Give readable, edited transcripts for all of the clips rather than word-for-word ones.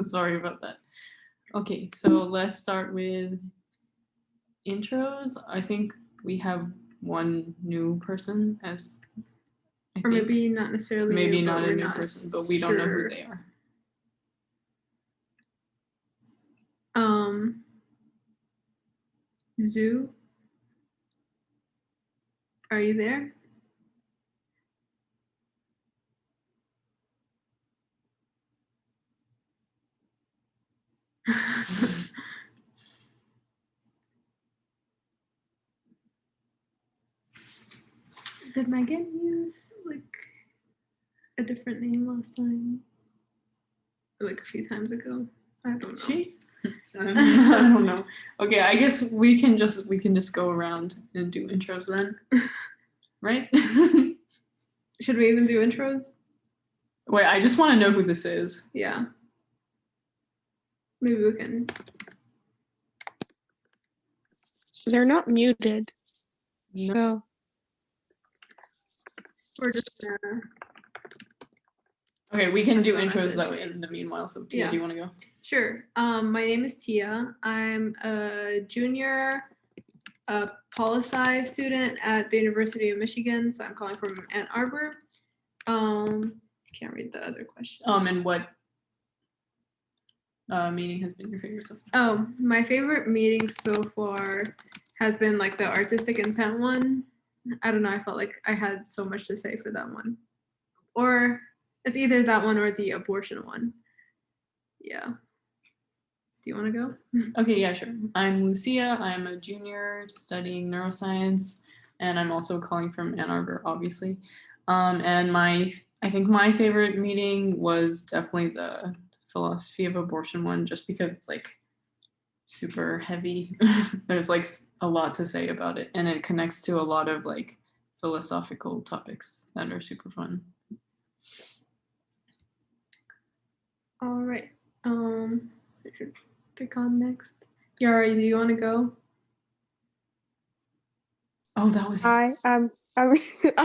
Sorry about that. Okay, so let's start with intros. I think we have one new person as or maybe not necessarily maybe new, not a new person, but we don't know who they are. Zoo, are you there? Did Megan use like a different name last time? Or, like a few times ago? I don't know. She? I don't know. Okay, I guess we can just go around and do intros then, right? Should we even do intros? Wait, I just want to know who this is. Yeah. Maybe we can. They're not muted. No. So we're just okay, we can do intros though in the meanwhile. So Tia, do you want to go? Sure. My name is Tia. I'm a junior poli-sci student at the University of Michigan. So I'm calling from Ann Arbor. Can't read the other question. And what meeting has been your favorite so far? Oh, my favorite meeting so far has been like the artistic intent one. I don't know. I felt like I had so much to say for that one. Or it's either that one or the abortion one. Yeah. Do you want to go? Okay, yeah, sure. I'm Lucia. I'm a junior studying neuroscience, and I'm also calling from Ann Arbor, obviously. And I think my favorite meeting was definitely the philosophy of abortion one, just because it's like super heavy. There's like a lot to say about it, and it connects to a lot of like philosophical topics that are super fun. All right. I should pick on next. Yara, do you want to go? Oh, that was. Hi, I'm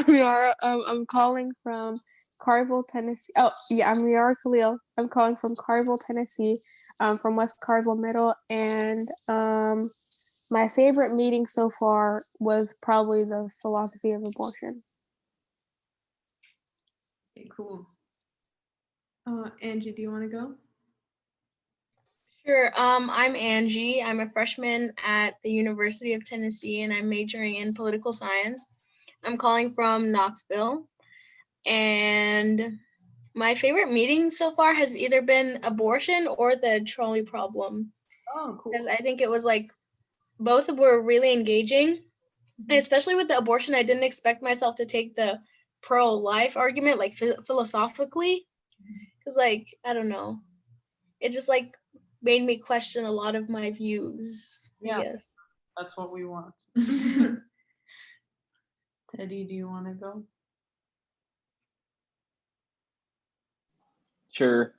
Yara. I'm calling from Carville, Tennessee. Oh, yeah, I'm Yara Khalil. I'm calling from Carville, Tennessee. From West Carville Middle, and my favorite meeting so far was probably the philosophy of abortion. Okay, cool. Angie, do you want to go? Sure. I'm Angie. I'm a freshman at the University of Tennessee, and I'm majoring in political science. I'm calling from Knoxville, and my favorite meeting so far has either been abortion or the trolley problem. Oh, cool. Because I think it was like both were really engaging, and especially with the abortion, I didn't expect myself to take the pro-life argument like philosophically, because like I don't know, it just like made me question a lot of my views. Yeah, I guess. That's what we want. Teddy, do you want to go? Sure.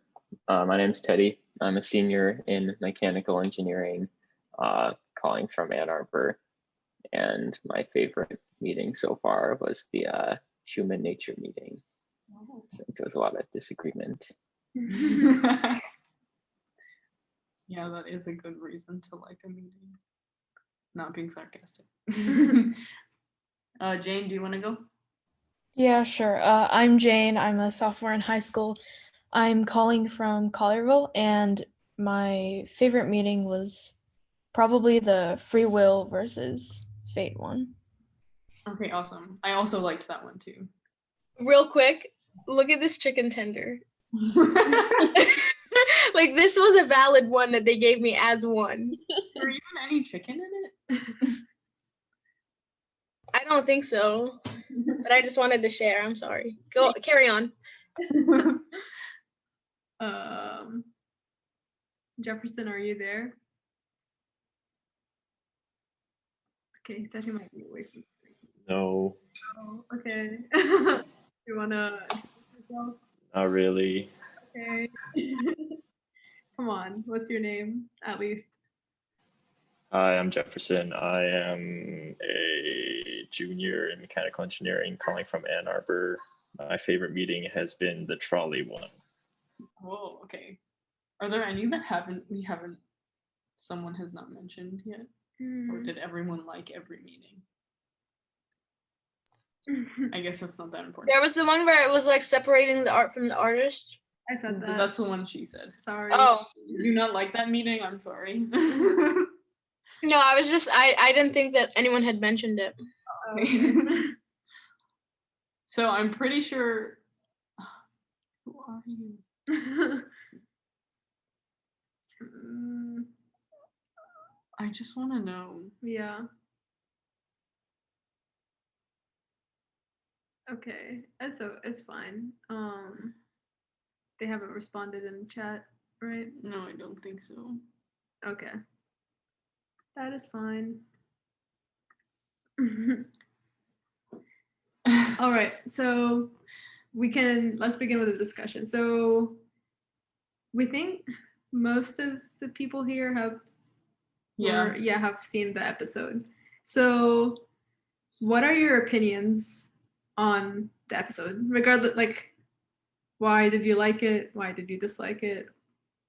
My name's Teddy. I'm a senior in mechanical engineering, calling from Ann Arbor. And my favorite meeting so far was the human nature meeting. So there was a lot of disagreement. Yeah, that is a good reason to like a meeting. Not being sarcastic. Jane, do you want to go? Yeah, sure. I'm Jane. I'm a sophomore in high school. I'm calling from Collierville, and my favorite meeting was probably the free will versus fate one. Okay, awesome. I also liked that one too. Real quick, look at this chicken tender. Like this was a valid one that they gave me as one. There even any chicken in it? I don't think so, but I just wanted to share. I'm sorry. Go carry on. Jefferson, are you there? Okay, he said he might be away from. No. Oh, okay. You wanna? Not really. Okay. Come on. What's your name? At least. Hi, I'm Jefferson. I am a junior in mechanical engineering calling from Ann Arbor. My favorite meeting has been the trolley one. Oh, okay. Are there any that someone has not mentioned yet? Or did everyone like every meeting? I guess that's not that important. There was the one where it was like separating the art from the artist. I said that. That's the one she said. Sorry. Oh. Did you not like that meeting? I'm sorry. No, I didn't think that anyone had mentioned it. Okay. So I'm pretty sure. Who are you? I just want to know. Yeah. Okay, it's fine. They haven't responded in chat, right? No, I don't think so. Okay. That is fine. All right, so let's begin with the discussion. So we think most of the people here have seen the episode. So what are your opinions on the episode? Regardless, like, why did you like it? Why did you dislike it?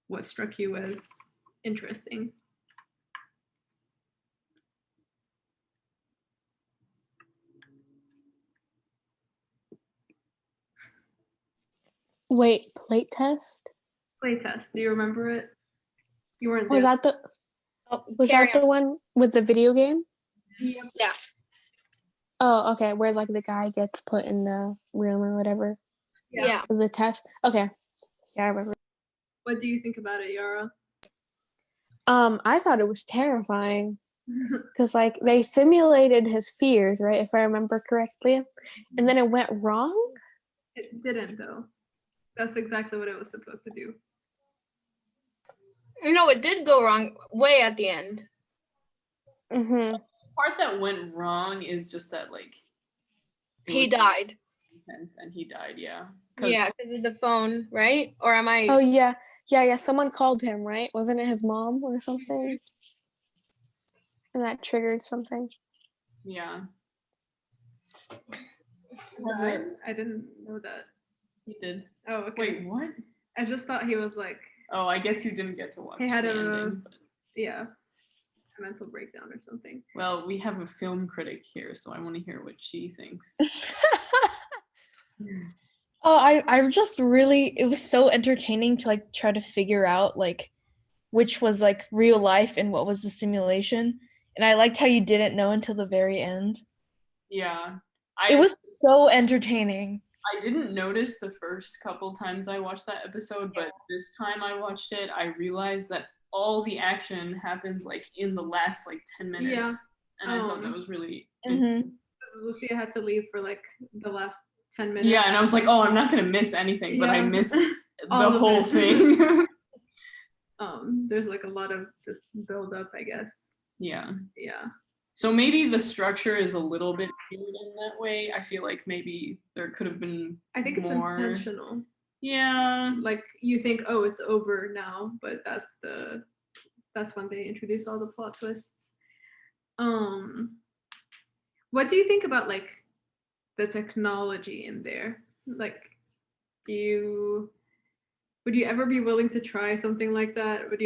What struck you as interesting? Wait, Playtest? Playtest. Do you remember it? You weren't Was there. that the Oh, was carry that the one with the video game? on. Yeah. Oh, okay. Where like the guy gets put in the room or whatever. Yeah. Was the test? Okay. Yeah, I remember. What do you think about it, Yara? I thought it was terrifying because like they simulated his fears, right? If I remember correctly, and then it went wrong. It didn't though. That's exactly what it was supposed to do. No, it did go wrong way at the end. Mm-hmm. The part that went wrong is just that like He died. intense and he died. Yeah. Yeah, because of the phone, right? Or am I? Oh yeah. Someone called him, right? Wasn't it his mom or something? And that triggered something. Yeah. I didn't know that. He did. Oh, okay. Wait, what? I just thought he was like, Oh, I guess you didn't get to watch he had the a ending. But... yeah, a mental breakdown or something. Well, we have a film critic here, so I want to hear what she thinks. Oh, I just really, it was so entertaining to like try to figure out like which was like real life and what was the simulation. And I liked how you didn't know until the very end. Yeah. It was so entertaining. I didn't notice the first couple times I watched that episode, but this time I watched it, I realized that all the action happens like in the last like 10 minutes. Yeah. And I thought that was really Mhm. Lucia had to leave for like the last 10 minutes. Yeah, and I was like, oh, I'm not gonna miss anything, but I Yeah. missed All the of whole it. thing. There's like a lot of just build up, I guess. Yeah. Yeah. So maybe the structure is a little bit weird in that way. I feel like maybe there could have been I think it's more. intentional. Yeah. Like you think, oh, it's over now, but that's when they introduce all the plot twists. What do you think about like the technology in there? Like, would you ever be willing to try something like that? Do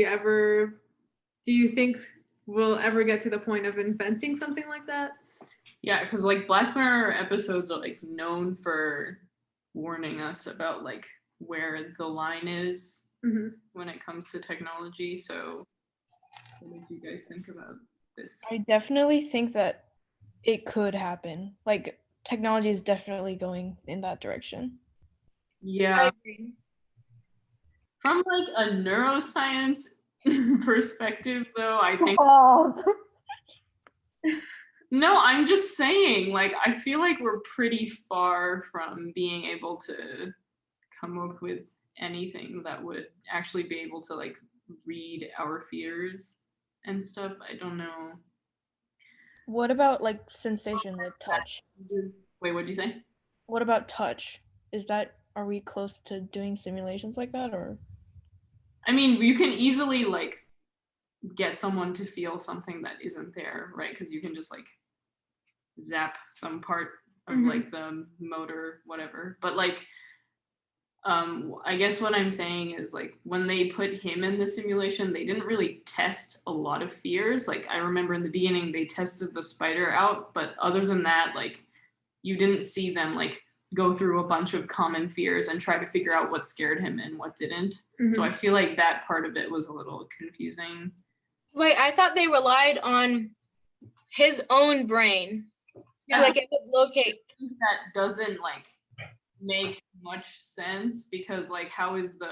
you think we'll ever get to the point of inventing something like that? Yeah, because like Black Mirror episodes are like known for warning us about like where the line is when it comes to technology. So what did you guys think about this? I definitely think that it could happen. Like technology is definitely going in that direction. Yeah. I agree. From like a neuroscience perspective though, I think no, I'm just saying, like, I feel like we're pretty far from being able to come up with anything that would actually be able to like read our fears and stuff. I don't know. What about like sensation, like touch? Wait, what'd you say? What about touch? Are we close to doing simulations like that, or? I mean, you can easily like get someone to feel something that isn't there, right? Because you can just like zap some part of like the motor, whatever. But like, I guess what I'm saying is like when they put him in the simulation, they didn't really test a lot of fears. Like I remember in the beginning they tested the spider out, but other than that, like you didn't see them like go through a bunch of common fears and try to figure out what scared him and what didn't. So I feel like that part of it was a little confusing. Wait, I thought they relied on his own brain. Yeah, Like it would locate. that doesn't like make much sense because like how is the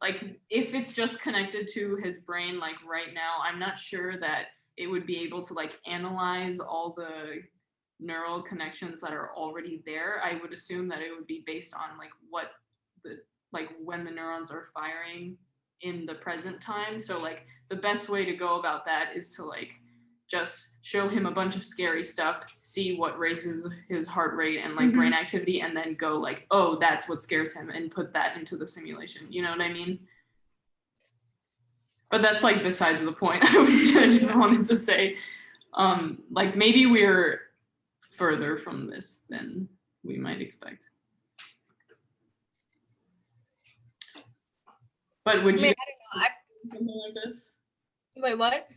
like if it's just connected to his brain like right now, I'm not sure that it would be able to like analyze all the neural connections that are already there. I would assume that it would be based on like what the like when the neurons are firing in the present time. So like the best way to go about that is to like just show him a bunch of scary stuff, see what raises his heart rate and like brain activity, and then go like, oh, that's what scares him, and put that into the simulation. You know what I mean? But that's like besides the point. I just wanted to say, like maybe we're further from this than we might expect. But would you something like this? Wait, what?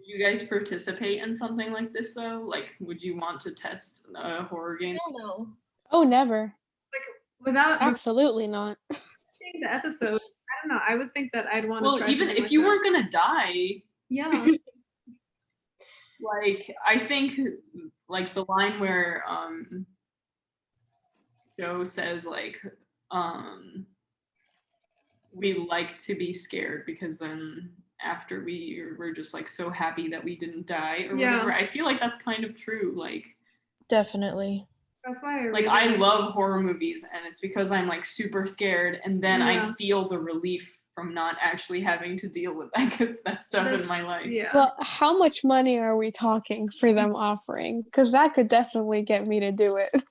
You guys participate in something like this though? Like, would you want to test a horror game? Hell no. Oh, never. Without Absolutely not. watching the episode, I don't know. I would think that I'd want to. Well, even if you weren't gonna die, yeah. like I think like the line where Joe says like we like to be scared because then after we're just like so happy that we didn't die or whatever. I feel like that's kind of true. Like Definitely. That's why I love horror movies, and it's because I'm like super scared, and then I feel the relief from not actually having to deal with that stuff in my life. Yeah. Well, how much money are we talking for them offering? Because that could definitely get me to do it.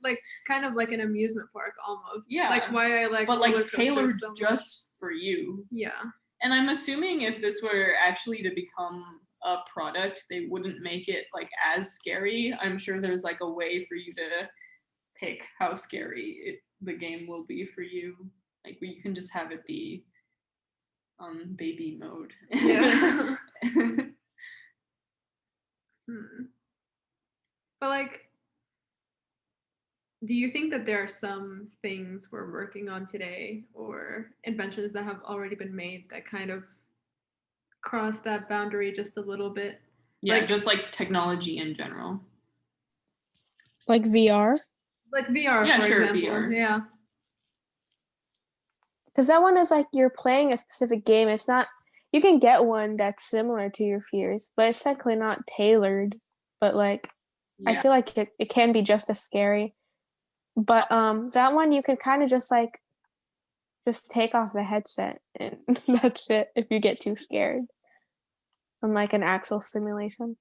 Like kind of like an amusement park almost. Yeah. Like why I like. But like roller coasters tailored so much. just for you. Yeah. And I'm assuming if this were actually to become a product, they wouldn't make it like as scary. I'm sure there's like a way for you to pick how scary the game will be for you. Like you can just have it be baby mode. Yeah. But like, do you think that there are some things we're working on today or inventions that have already been made that kind of cross that boundary just a little bit? Yeah, like, just like technology in general. Like VR? Like VR, yeah, for sure, example. VR. Yeah. Because that one is like you're playing a specific game. It's not, you can get one that's similar to your fears, but it's technically not tailored. But like, I feel like it can be just as scary. But that one you can kind of just like just take off the headset and that's it if you get too scared. Unlike an actual simulation.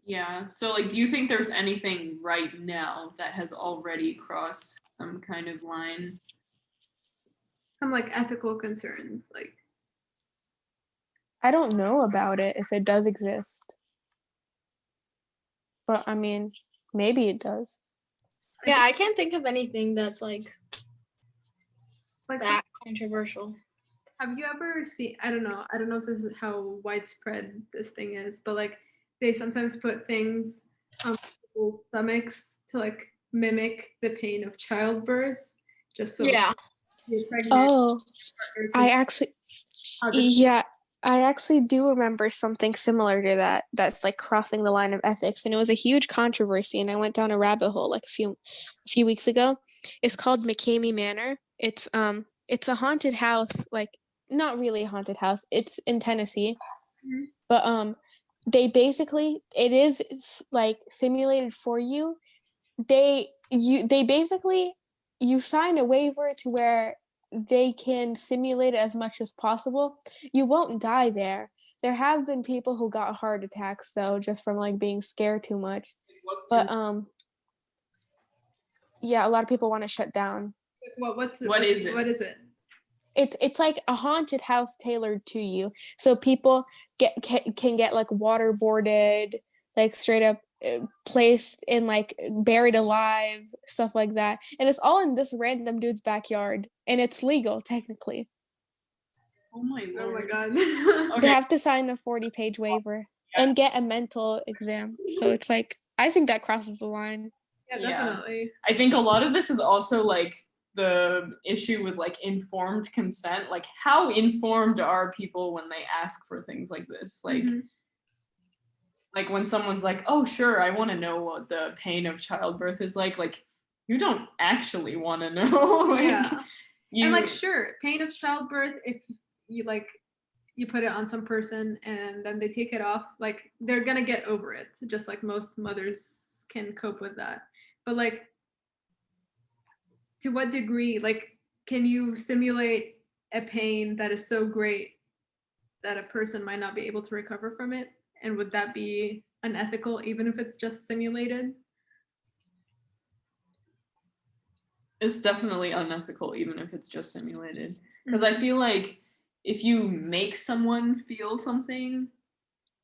Yeah. So like do you think there's anything right now that has already crossed some kind of line? Some like ethical concerns, like I don't know about it if it does exist. But I mean, maybe it does. Yeah, I can't think of anything that's like that controversial. Have you ever seen, I don't know if this is how widespread this thing is, but like they sometimes put things on people's stomachs to like mimic the pain of childbirth, just so yeah. you're pregnant. Oh, I actually do remember something similar to that. That's like crossing the line of ethics, and it was a huge controversy. And I went down a rabbit hole like a few weeks ago. It's called McCamey Manor. It's a haunted house, like not really a haunted house. It's in Tennessee, but they basically it is like simulated for you. They basically you sign a waiver to where they can simulate it as much as possible. You won't die there. There have been people who got heart attacks though, just from like being scared too much. But yeah, a lot of people want to shut down. What is it? It's like a haunted house tailored to you, so people can get like waterboarded, like straight up placed in like buried alive, stuff like that. And it's all in this random dude's backyard, and it's legal technically. Oh my Oh my lord. god. They Okay. have to sign a 40-page waiver and get a mental exam. So it's like, I think that crosses the line. Yeah, Yeah. definitely. I think a lot of this is also like the issue with like informed consent. Like, how informed are people when they ask for things like this? Like, Mhm. like when someone's like, "Oh, sure, I want to know what the pain of childbirth is like you don't actually want to know." Like, Yeah. you, And like, sure, pain of childbirth, if you like, you put it on some person and then they take it off, like they're gonna get over it, just like most mothers can cope with that. But like, to what degree, like, can you simulate a pain that is so great that a person might not be able to recover from it? And would that be unethical, even if it's just simulated? it's definitely unethical, even if it's just simulated. Because I feel like if you make someone feel something,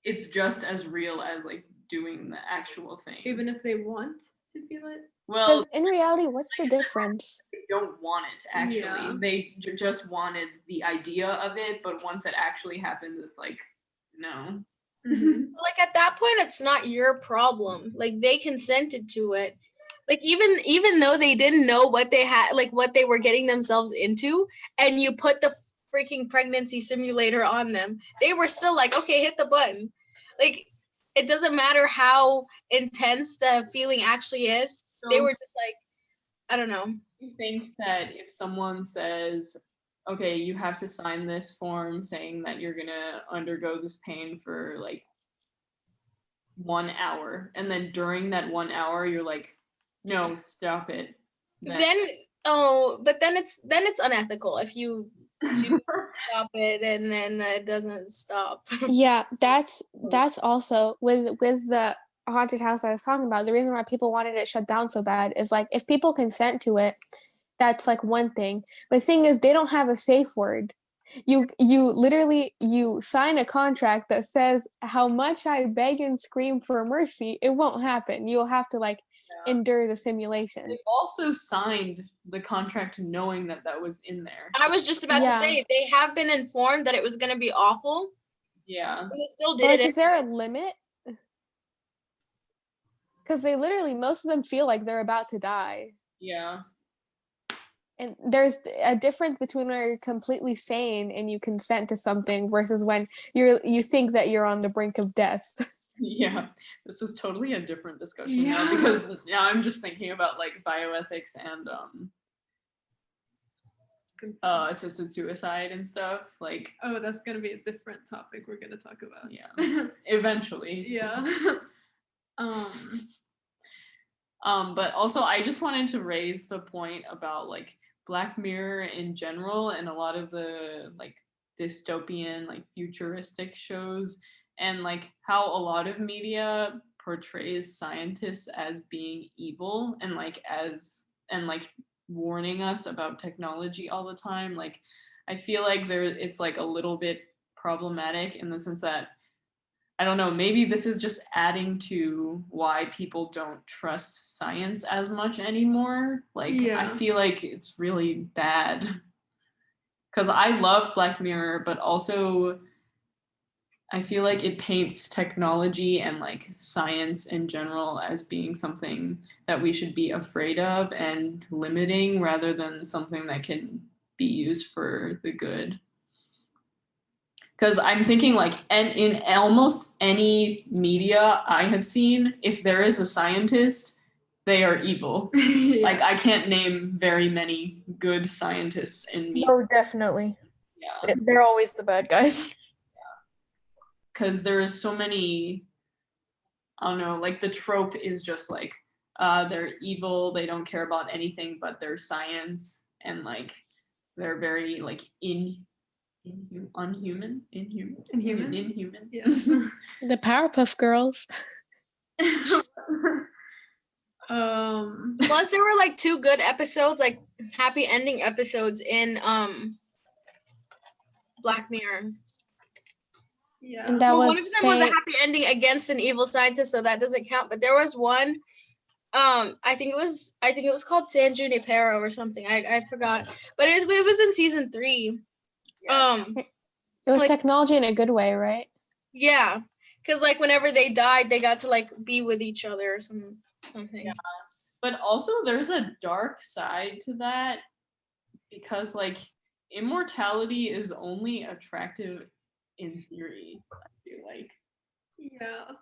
it's just as real as like doing the actual thing. Even if they want to feel it? Well, Because in reality, what's the difference? they don't want it actually. Yeah. They just wanted the idea of it, but once it actually happens, it's like, no. Mhm. Like at that point, it's not your problem. Like they consented to it. Like even though they didn't know what they had, like what they were getting themselves into, and you put the freaking pregnancy simulator on them, they were still like, okay, hit the button. Like it doesn't matter how intense the feeling actually is. They So were just like, I don't know. you think that if someone says, okay, you have to sign this form saying that you're gonna undergo this pain for like 1 hour, and then during that 1 hour you're like, no, stop it. Then but then it's unethical if you do stop it and then it doesn't stop. Yeah, that's also with the haunted house I was talking about. The reason why people wanted it shut down so bad is like, if people consent to it, that's like one thing. But the thing is, they don't have a safe word. You literally, you sign a contract that says, how much I beg and scream for mercy, it won't happen. You'll have to like endure the simulation. They also signed the contract knowing that that was in there. I was just about to Yeah. say they have been informed that it was going to be awful. Yeah. And they still But did like, it. is there a limit? Because they literally, most of them feel like they're about to die. Yeah. And there's a difference between when you're completely sane and you consent to something versus when you think that you're on the brink of death. Yeah. This is totally a different discussion now, because now I'm just thinking about like bioethics and assisted suicide and stuff. Like, Oh, that's gonna be a different topic we're gonna talk about. yeah, eventually. Yeah. But also I just wanted to raise the point about like Black Mirror in general and a lot of the like dystopian, like futuristic shows, and like how a lot of media portrays scientists as being evil and like warning us about technology all the time. Like, I feel like it's like a little bit problematic in the sense that, I don't know, maybe this is just adding to why people don't trust science as much anymore. Like, I Yeah. feel like it's really bad. Because I love Black Mirror, but also I feel like it paints technology and like science in general as being something that we should be afraid of and limiting rather than something that can be used for the good. Because I'm thinking like, and in almost any media I have seen, if there is a scientist, they are evil. Yeah. Like, I can't name very many good scientists in media. No, definitely. Yeah. They're always the bad guys. Because there's so many, I don't know, like the trope is just like, they're evil, they don't care about anything but their science, and like they're very like inhuman. Yeah. The Powerpuff Girls. Plus there were like 2 good episodes, like happy ending episodes in Black Mirror. Yeah. And that Well, was one of them was a saying, happy ending against an evil scientist, so that doesn't count. But there was one. I think it was called San Junipero or something. I forgot. But it was in season 3. Yeah. it was like- technology in a good way, right? Yeah, because like whenever they died, they got to like be with each other or something. Yeah. But also there's a dark side to that because like immortality is only attractive in theory, I feel like. Yeah.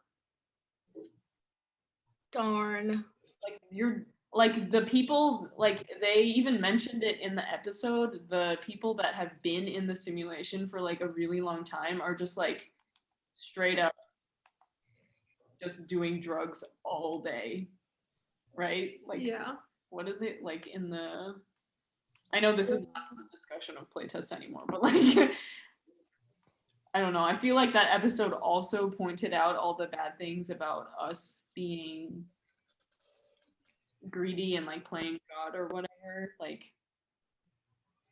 Darn. Like you're like the people like they even mentioned it in the episode, the people that have been in the simulation for like a really long time are just like straight up just doing drugs all day, right? Like Yeah. what is it like in the I know this is not the discussion of playtest anymore, but like I don't know. I feel like that episode also pointed out all the bad things about us being greedy and like playing God or whatever. Like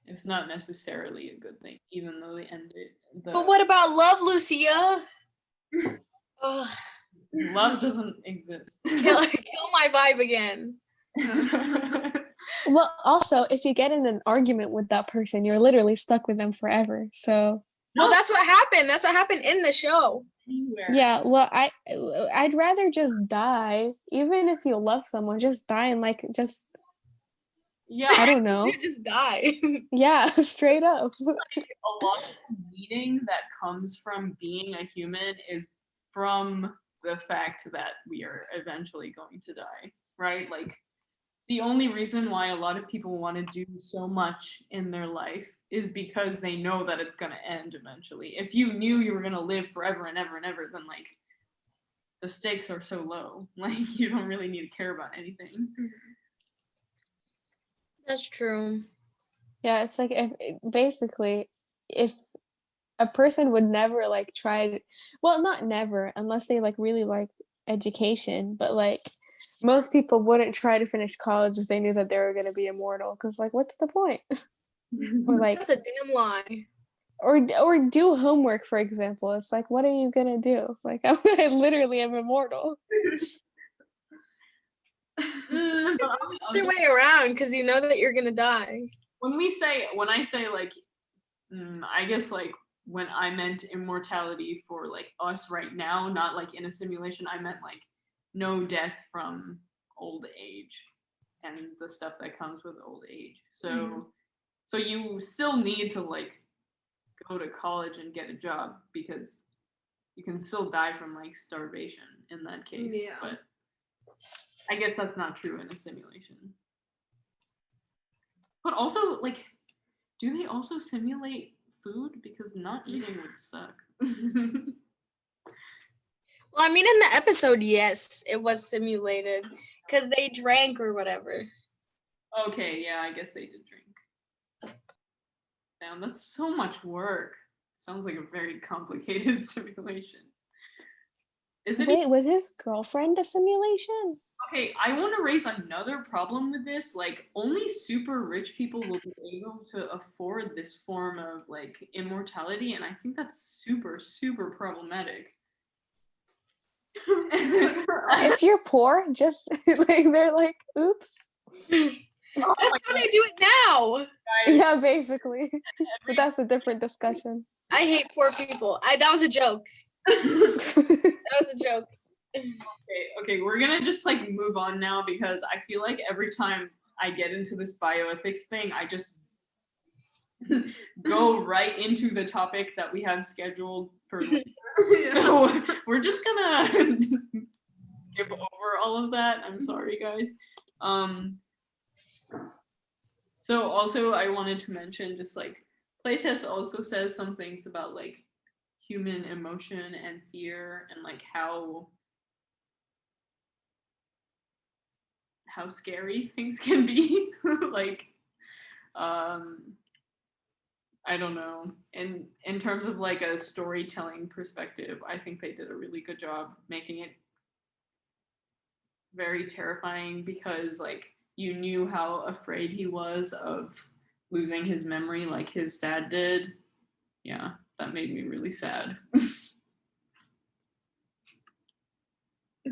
it's not necessarily a good thing, even though they ended But what about love, Lucia? Ugh, love doesn't exist. kill my vibe again. Well, also, if you get in an argument with that person, you're literally stuck with them forever. So Well, that's what happened. That's what happened in the show. Anywhere. yeah, well, I'd rather just die, even if you love someone, just die and like just Yeah, I don't know. You just die. Yeah, straight up. a lot of the meaning that comes from being a human is from the fact that we are eventually going to die, right? Like the only reason why a lot of people want to do so much in their life is because they know that it's going to end eventually. If you knew you were going to live forever and ever and ever, then like the stakes are so low. Like you don't really need to care about anything. That's true. Yeah, it's like basically if a person would never like try well, not never, unless they like really liked education, but like most people wouldn't try to finish college if they knew that they were going to be immortal because like what's the point? Or like That's a damn lie. or do homework, for example. It's like what are you going to do? Like I literally am immortal. But on the Other other way around, because you know that you're gonna die. when I say like I guess like when I meant immortality for like us right now, not like in a simulation, I meant like no death from old age and the stuff that comes with old age. So so you still need to like go to college and get a job because you can still die from like starvation in that case. Yeah. But I guess that's not true in a simulation. But also, like, do they also simulate food? Because not eating would suck. Well, I mean, in the episode, yes, it was simulated because they drank or whatever. Okay, yeah, I guess they did drink. Damn, that's so much work. Sounds like a very complicated simulation. Isn't it? Wait, was his girlfriend a simulation? Okay, I want to raise another problem with this. Like, only super rich people will be able to afford this form of like immortality, and I think that's super, super problematic. If you're poor, just like they're like, oops. Oh That's my how they do it now. guys, Yeah, basically. But that's a different discussion. I hate poor people. That was a joke. That was a joke. okay, we're gonna just like move on now because I feel like every time I get into this bioethics thing, I just go right into the topic that we have scheduled for later. So we're just gonna skip over all of that. I'm sorry, guys. So also I wanted to mention just like playtest also says some things about like human emotion and fear and like how scary things can be. Like I don't know. In terms of like a storytelling perspective, I think they did a really good job making it very terrifying because like you knew how afraid he was of losing his memory like his dad did. Yeah, that made me really sad.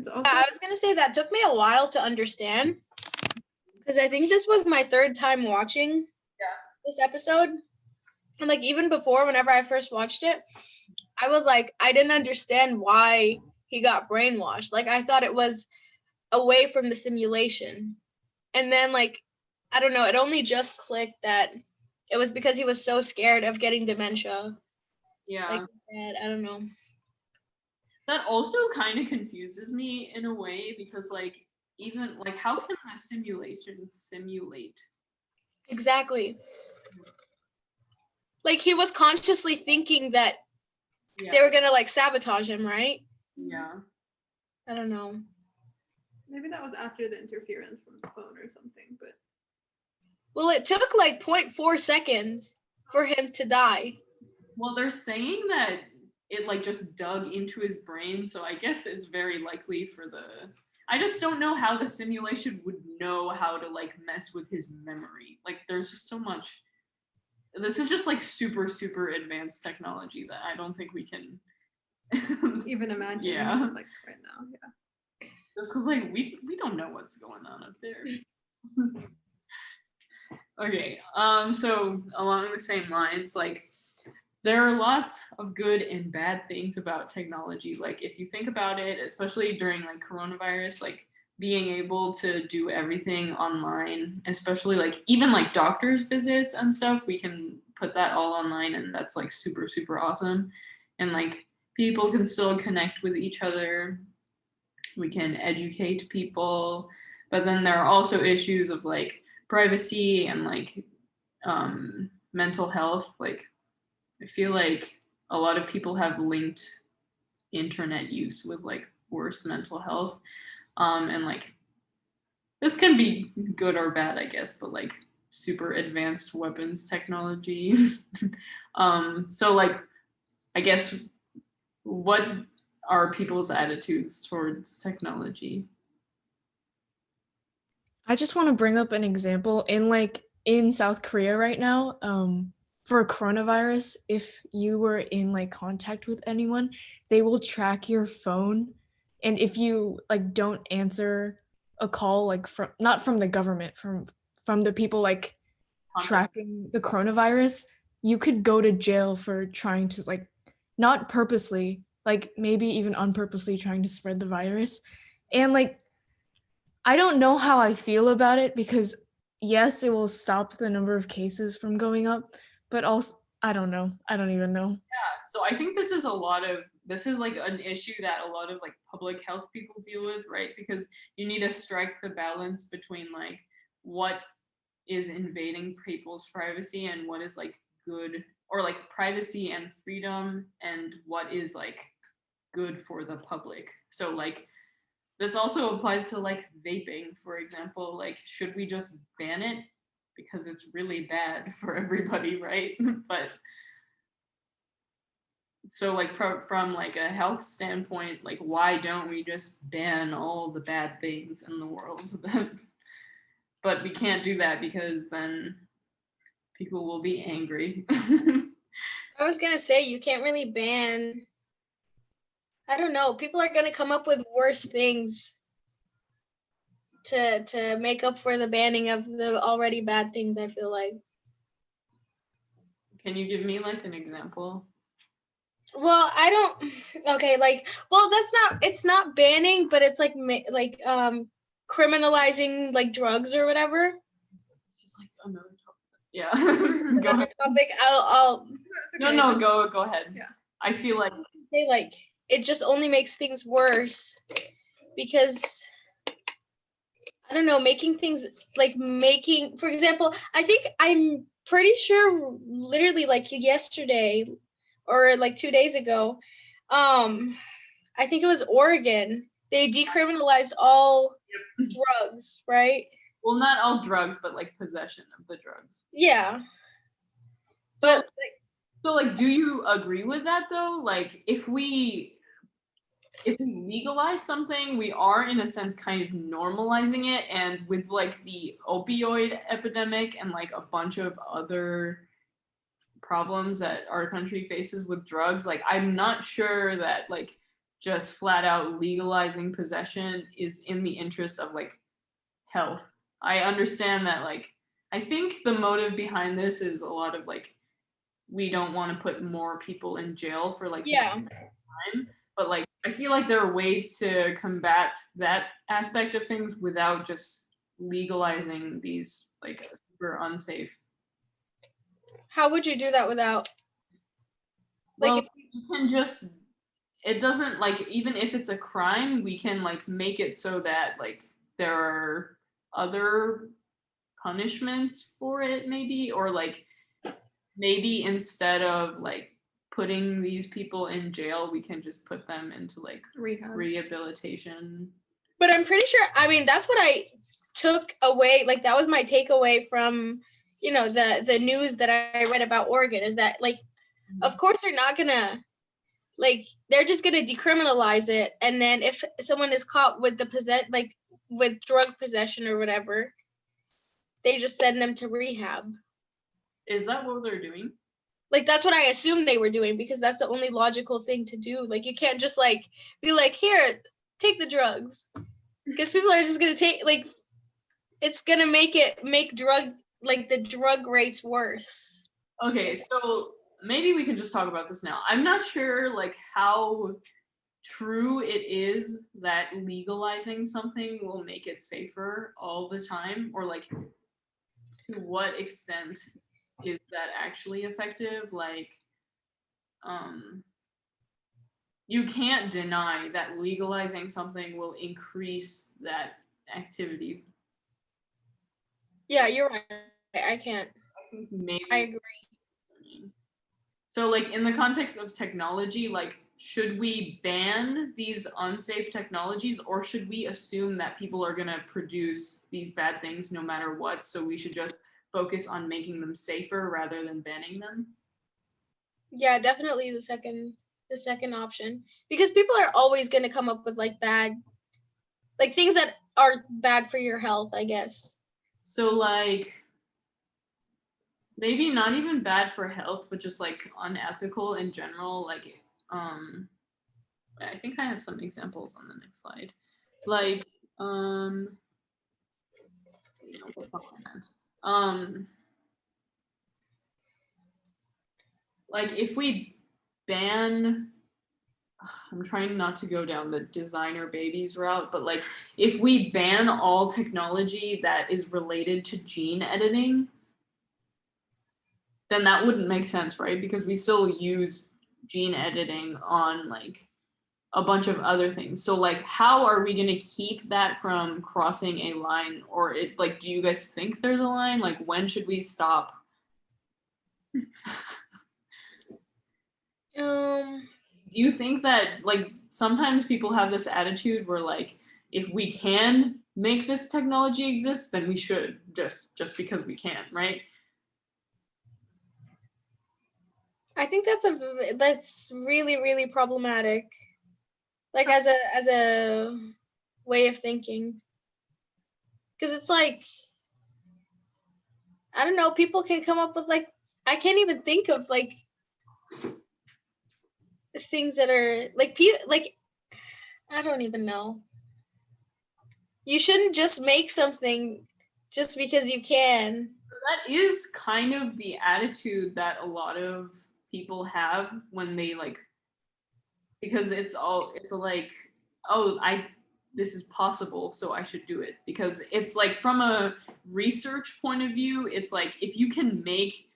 It's also I was gonna say that took me a while to understand because I think this was my third time watching this episode. And like even before, whenever I first watched it, I was like, I didn't understand why he got brainwashed. Like I thought it was away from the simulation. And then like, I don't know, it only just clicked that it was because he was so scared of getting dementia. Yeah. Like that, I don't know. That also kind of confuses me in a way because like even like how can a simulation simulate? Exactly. Like he was consciously thinking that they were gonna like sabotage him, right? Yeah. I don't know. maybe that was after the interference from the phone or something, but Well, it took like 0.4 seconds for him to die. Well, they're saying that it like just dug into his brain, so I guess it's very likely for the I just don't know how the simulation would know how to like mess with his memory. Like there's just so much. This is just like super super advanced technology that I don't think we can even imagine Yeah. like right now. Yeah. just because like we don't know what's going on up there. Okay, so along the same lines, like there are lots of good and bad things about technology. Like if you think about it, especially during like coronavirus, like being able to do everything online, especially like even like doctor's visits and stuff, we can put that all online and that's like super, super awesome. And like people can still connect with each other. We can educate people, but then there are also issues of like privacy and like mental health. Like I feel like a lot of people have linked internet use with like worse mental health. And like this can be good or bad, I guess, but like super advanced weapons technology. So like I guess what are people's attitudes towards technology? I just want to bring up an example in South Korea right now. For coronavirus, if you were in like contact with anyone, they will track your phone, and if you like don't answer a call like from not from the government, from the people like tracking the coronavirus, you could go to jail for trying to like not purposely, like maybe even unpurposely trying to spread the virus. And like I don't know how I feel about it because yes, it will stop the number of cases from going up, but also I don't know. I don't even know. So I think this is like an issue that a lot of like public health people deal with, right? Because you need to strike the balance between like what is invading people's privacy and what is like good or like privacy and freedom and what is like good for the public. So like this also applies to like vaping, for example. Like should we just ban it because it's really bad for everybody, right? But so like from like a health standpoint, like why don't we just ban all the bad things in the world? But we can't do that because then people will be angry. I was gonna say you can't really ban. I don't know. People are gonna come up with worse things to make up for the banning of the already bad things. I feel like. Can you give me like an example? Well, I don't. Okay, like, well, it's not banning, but it's like criminalizing like drugs or whatever. This is like another topic. Yeah. Go Another ahead. topic. I'll No, go ahead. Yeah. I feel like say like it just only makes things worse because I don't know, making things like making, for example, I think I'm pretty sure literally like yesterday or like 2 days ago, I think it was Oregon. They decriminalized all drugs, right? well, not all drugs, but like possession of the drugs. Yeah. So, But so like, do you agree with that though? Like, if we legalize something, we are in a sense kind of normalizing it. And with like the opioid epidemic and like a bunch of other problems that our country faces with drugs, like I'm not sure that like just flat out legalizing possession is in the interest of like health. I understand that, like, I think the motive behind this is a lot of like, we don't want to put more people in jail for like Yeah. time, but like I feel like there are ways to combat that aspect of things without just legalizing these like super unsafe. How would you do that without? Like, Well, if, you can just, it doesn't like, even if it's a crime, we can like make it so that like there are other punishments for it maybe, or like maybe instead of like putting these people in jail, we can just put them into like Rehab. rehabilitation. but I'm pretty sure, I mean, that's what I took away. Like, that was my takeaway from, you know, the news that I read about Oregon, is that, like, of course they're not gonna, like, they're just gonna decriminalize it, and then if someone is caught with the like with drug possession or whatever, they just send them to rehab. Is that what they're doing? Like, that's what I assumed they were doing, because that's the only logical thing to do. Like, you can't just like be like, here, take the drugs, because people are just gonna take, like, it's gonna make the drug rates worse. Okay, so maybe we can just talk about this now. I'm not sure like how true it is that legalizing something will make it safer all the time, or like to what extent is that actually effective. Like you can't deny that legalizing something will increase that activity. Yeah, you're right. I can't. I think maybe I agree. so like in the context of technology, like should we ban these unsafe technologies, or should we assume that people are going to produce these bad things no matter what, so we should just focus on making them safer rather than banning them? Yeah, definitely the second option, because people are always gonna come up with like bad, like things that are bad for your health, I guess. So like maybe not even bad for health, but just like unethical in general. Like I think I have some examples on the next slide. Like you know, that's not what I meant. Like if we ban, I'm trying not to go down the designer babies route, but like if we ban all technology that is related to gene editing, then that wouldn't make sense, right? Because we still use gene editing on like a bunch of other things. So like how are we going to keep that from crossing a line? Or it like, do you guys think there's a line? Like when should we stop? Do you think that like sometimes people have this attitude where like if we can make this technology exist, then we should, just because we can, right? I think that's really, really problematic. Like, as a way of thinking, because it's like, I don't know, people can come up with like, I can't even think of like things that are like like, I don't even know. You shouldn't just make something just because you can. That is kind of the attitude that a lot of people have when they like, because it's like, oh, this is possible, so I should do it. Because it's like from a research point of view, it's like if you can make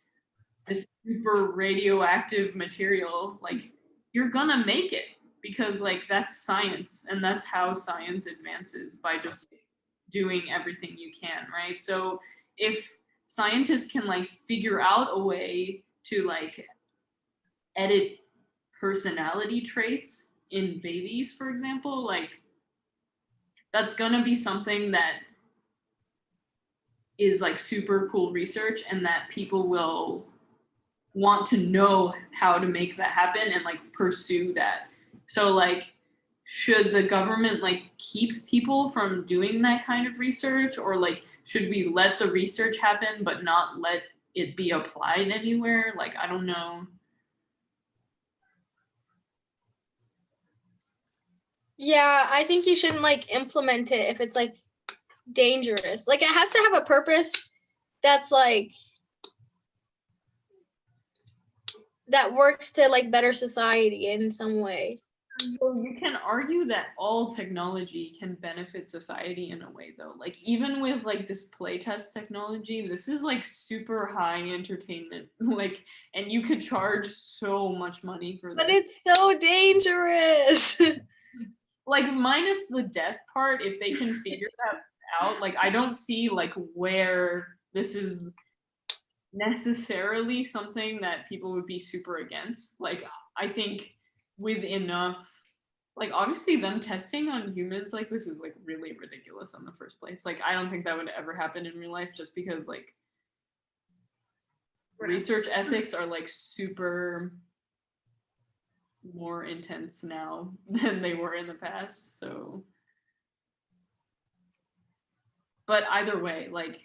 this super radioactive material, like you're gonna make it, because like that's science, and that's how science advances, by just doing everything you can, right? So if scientists can like figure out a way to like edit personality traits in babies, for example, like that's gonna be something that is like super cool research, and that people will want to know how to make that happen and like pursue that. So like should the government like keep people from doing that kind of research, or like should we let the research happen but not let it be applied anywhere? Like I don't know. Yeah, I think you shouldn't like implement it if it's like dangerous. Like it has to have a purpose that's like that works to like better society in some way. So you can argue that all technology can benefit society in a way though. Like even with like this playtest technology, this is like super high entertainment. Like and you could charge so much money for But this. it's so dangerous. Like minus the death part, if they can figure that out, like I don't see like where this is necessarily something that people would be super against. Like I think with enough, like obviously them testing on humans like this is like really ridiculous in the first place. Like I don't think that would ever happen in real life just because like research ethics are like super more intense now than they were in the past. So but either way, like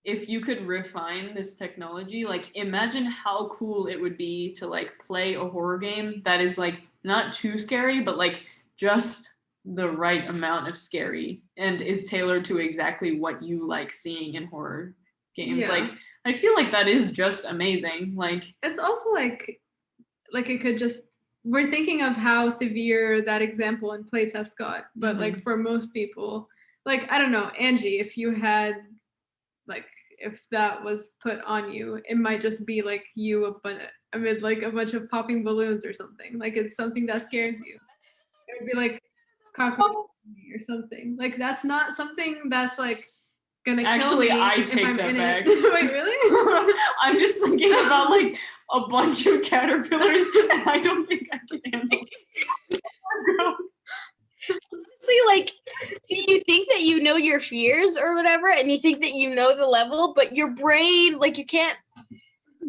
if you could refine this technology, like imagine how cool it would be to like play a horror game that is like not too scary, but like just the right amount of scary and is tailored to exactly what you like seeing in horror games. Yeah. Like I feel like that is just amazing. Like It's also like it could just, we're thinking of how severe that example in playtest got, but like for most people, like I don't know, Angie, if you had like if that was put on you, it might just be like you amid like a bunch of popping balloons or something. Like it's something that scares you. It would be like cockroach or something. Like that's not something that's like gonna actually kill me I if take I'm that in back. it. Wait, really? I'm just thinking about like a bunch of caterpillars and I don't think I can handle it. Honestly, like, see, you think that you know your fears or whatever, and you think that you know the level, but your brain, like, you can't,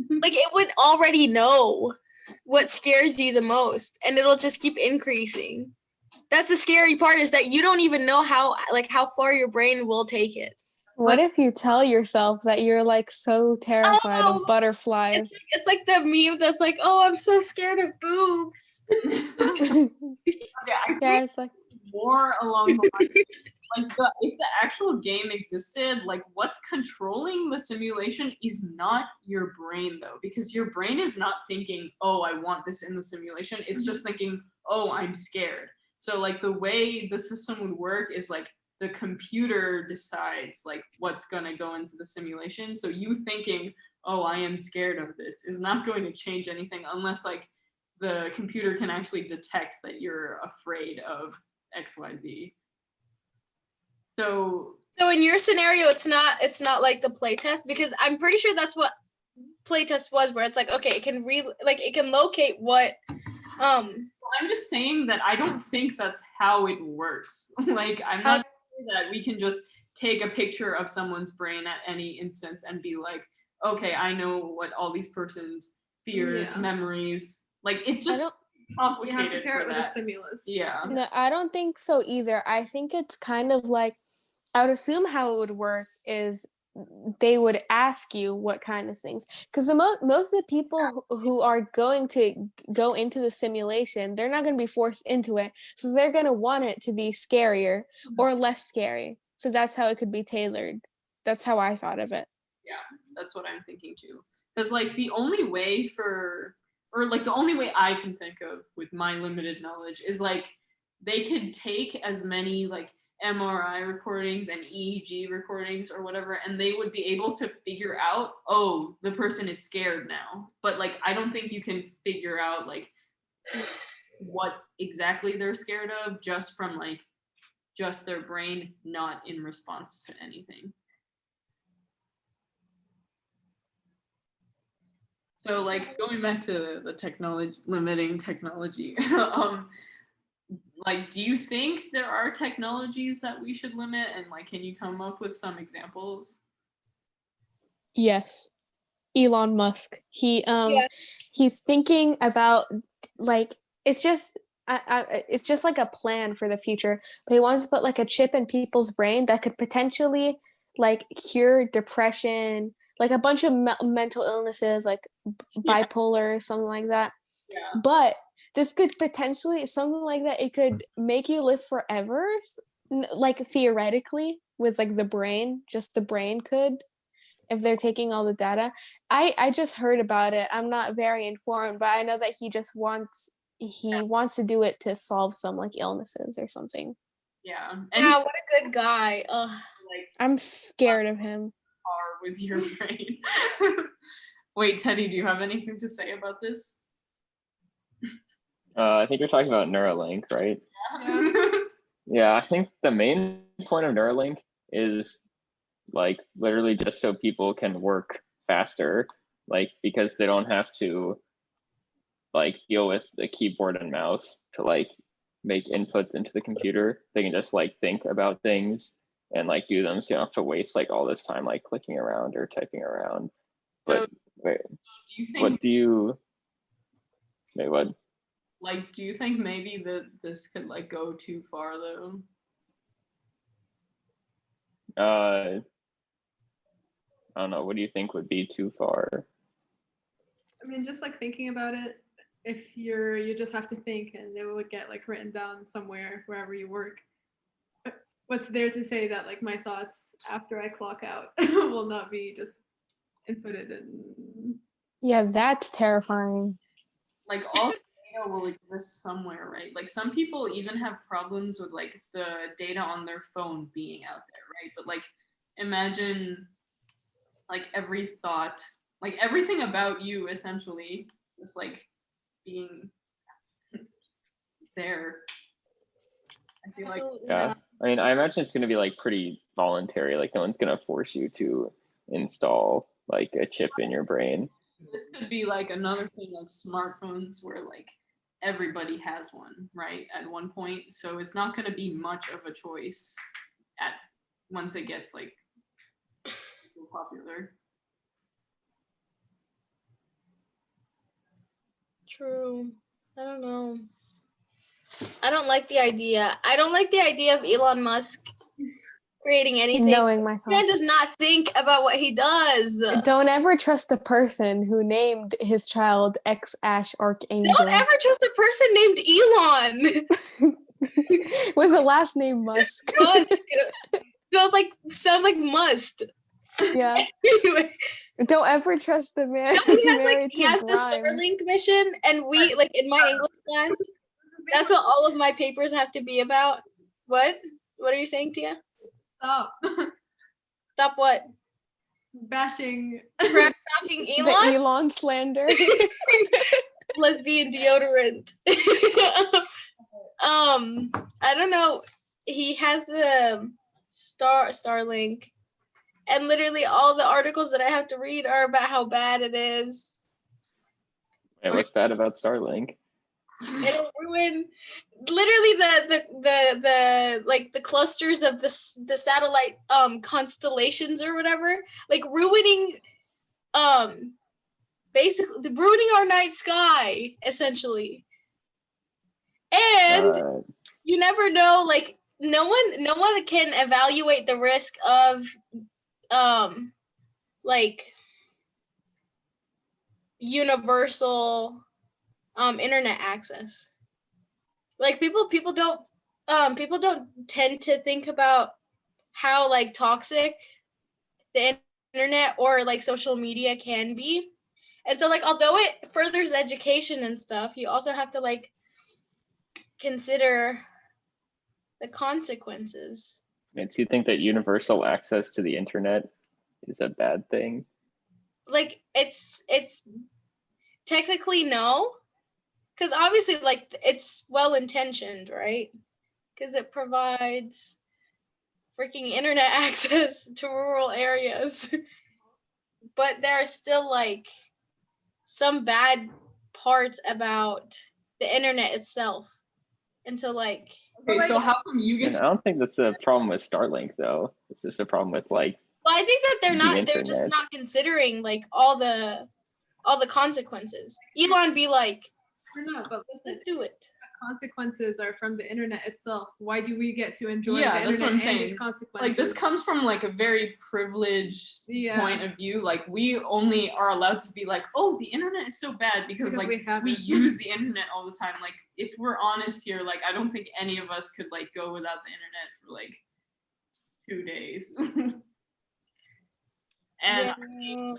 like, it would already know what scares you the most, and it'll just keep increasing. That's the scary part is that you don't even know how far your brain will take it. What if you tell yourself that you're like so terrified Oh, of butterflies? It's like the meme that's like, oh, I'm so scared of boobs. Yeah, I think Yeah, it's like more along the lines like if the actual game existed, like what's controlling the simulation is not your brain though, because your brain is not thinking, oh, I want this in the simulation. It's just thinking, oh, I'm scared. So like the way the system would work is like the computer decides like what's gonna go into the simulation. So you thinking, oh, I am scared of this is not going to change anything unless like the computer can actually detect that you're afraid of XYZ. So in your scenario, it's not like the playtest because I'm pretty sure that's what playtest was, where it's like, okay, it can it can locate what I'm just saying that I don't think that's how it works. Like I'm not sure that we can just take a picture of someone's brain at any instance and be like, okay, I know what all these persons' fears, Yeah. memories, like it's I just don't. You complicated have to pair for it with a that. stimulus. Yeah. No, I don't think so either. I think it's kind of like I would assume how it would work is they would ask you what kind of things because most of the people who are going to go into the simulation, they're not going to be forced into it, so they're going to want it to be scarier or less scary, so that's how it could be tailored. That's how I thought of it. Yeah, that's what I'm thinking too. Because like the only way for, or like the only way I can think of with my limited knowledge is like they could take as many like MRI recordings and EEG recordings or whatever, and they would be able to figure out, oh, the person is scared now. But like I don't think you can figure out like what exactly they're scared of just from like just their brain not in response to anything. So like going back to the technology limiting technology, like do you think there are technologies that we should limit and like can you come up with some examples? Yes, Elon Musk. Yeah. He's thinking about like it's just it's just like a plan for the future, but he wants to put like a chip in people's brain that could potentially like cure depression, like a bunch of mental illnesses like Yeah. bipolar, something like that. Yeah. But this could potentially, something like that, it could make you live forever, like theoretically, with like the brain, just the brain could, if they're taking all the data. I just heard about it. I'm not very informed, but I know that he wants to do it to solve some like illnesses or something. Yeah. And Yeah, what a good guy. Ugh. like I'm scared of him. are with your brain. Wait, Teddy, do you have anything to say about this? I think you're talking about Neuralink, right? Yeah. Yeah, I think the main point of Neuralink is like literally just so people can work faster, like because they don't have to like deal with the keyboard and mouse to like make inputs into the computer. They can just like think about things and like do them, so you don't have to waste like all this time like clicking around or typing around. So, But wait, do you think what do you wait, what? like do you think maybe that this could like go too far though? I don't know, what do you think would be too far? I mean, just like thinking about it, if you just have to think and it would get like written down somewhere wherever you work. What's there to say that like my thoughts after I clock out will not be just inputted in? Yeah, that's terrifying. Like all the data will exist somewhere, right? Like some people even have problems with like the data on their phone being out there, right? But like imagine like every thought, like everything about you essentially just like being there. I feel like Absolutely Yeah, not. I mean, I imagine it's going to be like pretty voluntary. Like no one's going to force you to install like a chip in your brain. this could be like another thing like smartphones where like everybody has one, right? At one point. So it's not going to be much of a choice at once it gets like so popular. True. I don't know. I don't like the idea. I don't like the idea of Elon Musk creating anything. Knowing myself. Man does not think about what he does. Don't ever trust a person who named his child X Ash Archangel Don't ever trust a person named Elon. with the last name Musk. Musk. Sounds like must. Yeah. Anyway, Don't ever trust the man no, who's he has married he to has the Grimes. Starlink mission, and we like in my English class. That's what all of my papers have to be about. What? What are you saying, Tia? Stop Stop what? bashing. Trash talking The Elon? Elon slander. Lesbian deodorant. I don't know. He has the Starlink, and literally all the articles that I have to read are about how bad it is. Wait, what's bad about Starlink? It'll ruin literally the like the clusters of the satellite constellations or whatever, like ruining basically ruining our night sky essentially. And you never know, like no one can evaluate the risk of like universal internet access. Like people don't tend to think about how like toxic the internet or like social media can be. And so like although it furthers education and stuff, you also have to like consider the consequences. Do you think that universal access to the internet is a bad thing? Like it's technically no, because obviously like it's well intentioned, right? Because it provides freaking internet access to rural areas. But there are still like some bad parts about the internet itself. And so like Okay, so how come you And get I don't think that's a problem with Starlink though. It's just a problem with like well, I think that they're just internet. not considering like all the consequences. Elon be like, I know, but listen, let's do it. consequences are from the internet itself. Why do we get to enjoy Yeah, the that's what internet I'm and these saying. consequences? Like this comes from like a very privileged Yeah. point of view. Like we only are allowed to be like, oh, the internet is so bad because like we have we it. use the internet all the time. Like if we're honest here, like I don't think any of us could like go without the internet for like 2 days. And Yeah. I mean,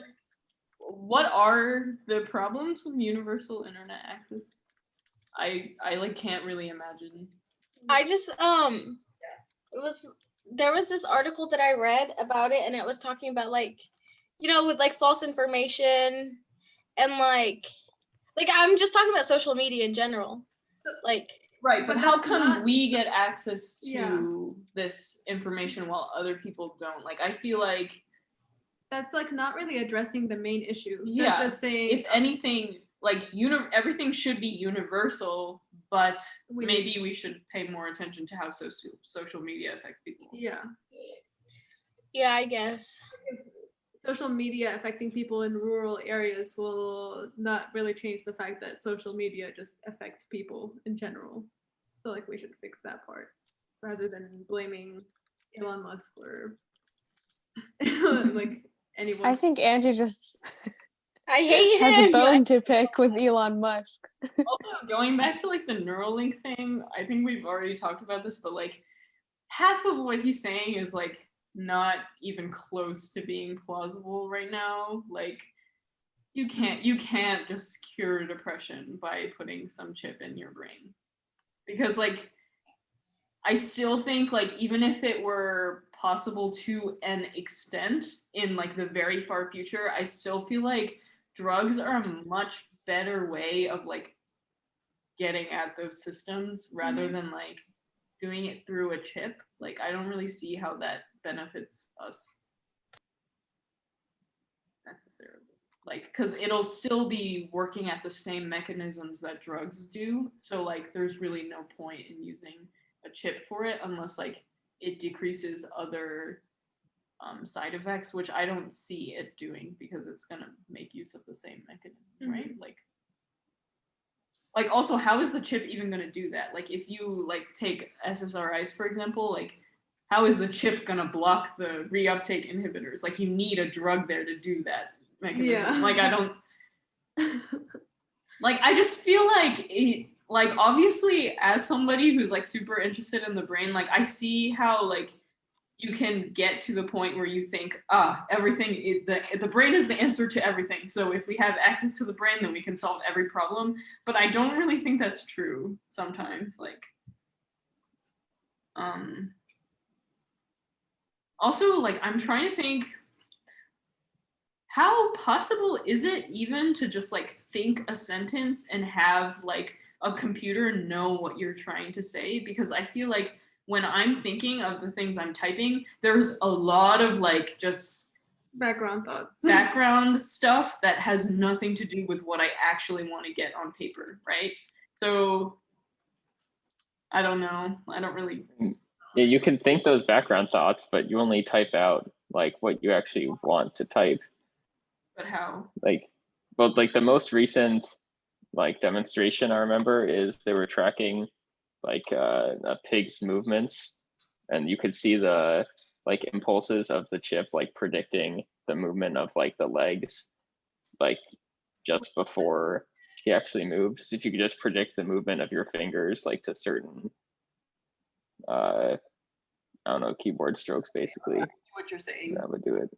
what are the problems with universal internet access? I like can't really imagine. I just there was this article that I read about it, and it was talking about like, with like false information and like I'm just talking about social media in general. Like, Right, but But how that's come not- we get access to Yeah. this information while other people don't? Like I feel like That's like not really addressing the main issue. Yeah, That's just saying if anything, like everything should be universal, but We maybe we should pay more attention to how social media affects people. yeah. yeah, I guess. Social media affecting people in rural areas will not really change the fact that social media just affects people in general. So like we should fix that part rather than blaming Elon Musk or like anyone. I think Angie just I hate has a him. bone to pick with Elon Musk. Also, going back to like the Neuralink thing, I think we've already talked about this, but like half of what he's saying is like not even close to being plausible right now. Like you can't just cure depression by putting some chip in your brain. Because like I still think like even if it were possible to an extent in like the very far future, I still feel like drugs are a much better way of like getting at those systems rather than like doing it through a chip. Like I don't really see how that benefits us necessarily. Like because it'll still be working at the same mechanisms that drugs do. So like there's really no point in using a chip for it unless like it decreases other side effects, which I don't see it doing because it's gonna make use of the same mechanism, right? Like also how is the chip even going to do that? Like if you like take SSRIs for example, like how is the chip going to block the reuptake inhibitors? Like you need a drug there to do that mechanism. Yeah. Like I don't like I just feel like it like obviously as somebody who's like super interested in the brain, like I see how like you can get to the point where you think, everything, the brain is the answer to everything. So if we have access to the brain, then we can solve every problem. But I don't really think that's true sometimes. Like, also, like, I'm trying to think, how possible is it even to just like think a sentence and have like a computer know what you're trying to say? Because I feel like when I'm thinking of the things I'm typing, there's a lot of like just background thoughts. background stuff that has nothing to do with what I actually want to get on paper, right? So I don't know. I don't really. Yeah, you can think those background thoughts, but you only type out like what you actually want to type. But how? Like, well, like the most recent like demonstration I remember is they were tracking like a pig's movements, and you could see the like impulses of the chip like predicting the movement of like the legs like just before he actually moved. So if you could just predict the movement of your fingers like to certain I don't know, keyboard strokes basically, What you're saying. that would do it.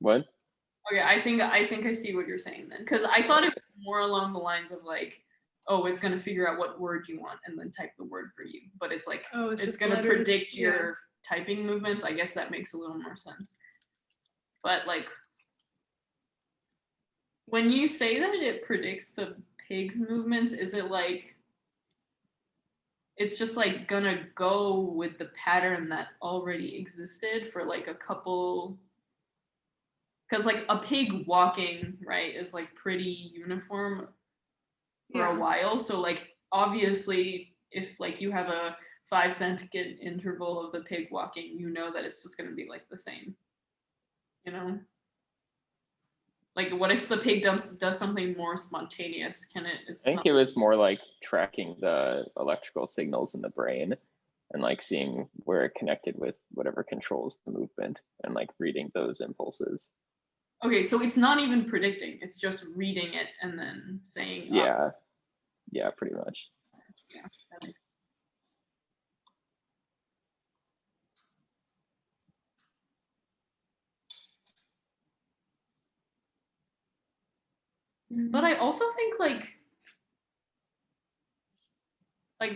What? Okay, I think I see what you're saying then, because I thought it was more along the lines of like, oh, it's gonna figure out what word you want and then type the word for you. But it's like, it's gonna letters, predict your typing movements. I guess that makes a little more sense. But like, when you say that it predicts the pig's movements, is it like, it's just like gonna go with the pattern that already existed for like a couple? Because like a pig walking, right, is like pretty uniform for a while. So like obviously if like you have a 5-second interval of the pig walking, you know that it's just gonna be like the same, you know? Like, what if the pig does something more spontaneous? Can it? I think it was more like tracking the electrical signals in the brain and like seeing where it connected with whatever controls the movement and like reading those impulses. Okay, so it's not even predicting, it's just reading it and then saying, oh, Yeah. Yeah, pretty much. yeah, that makes But I also think like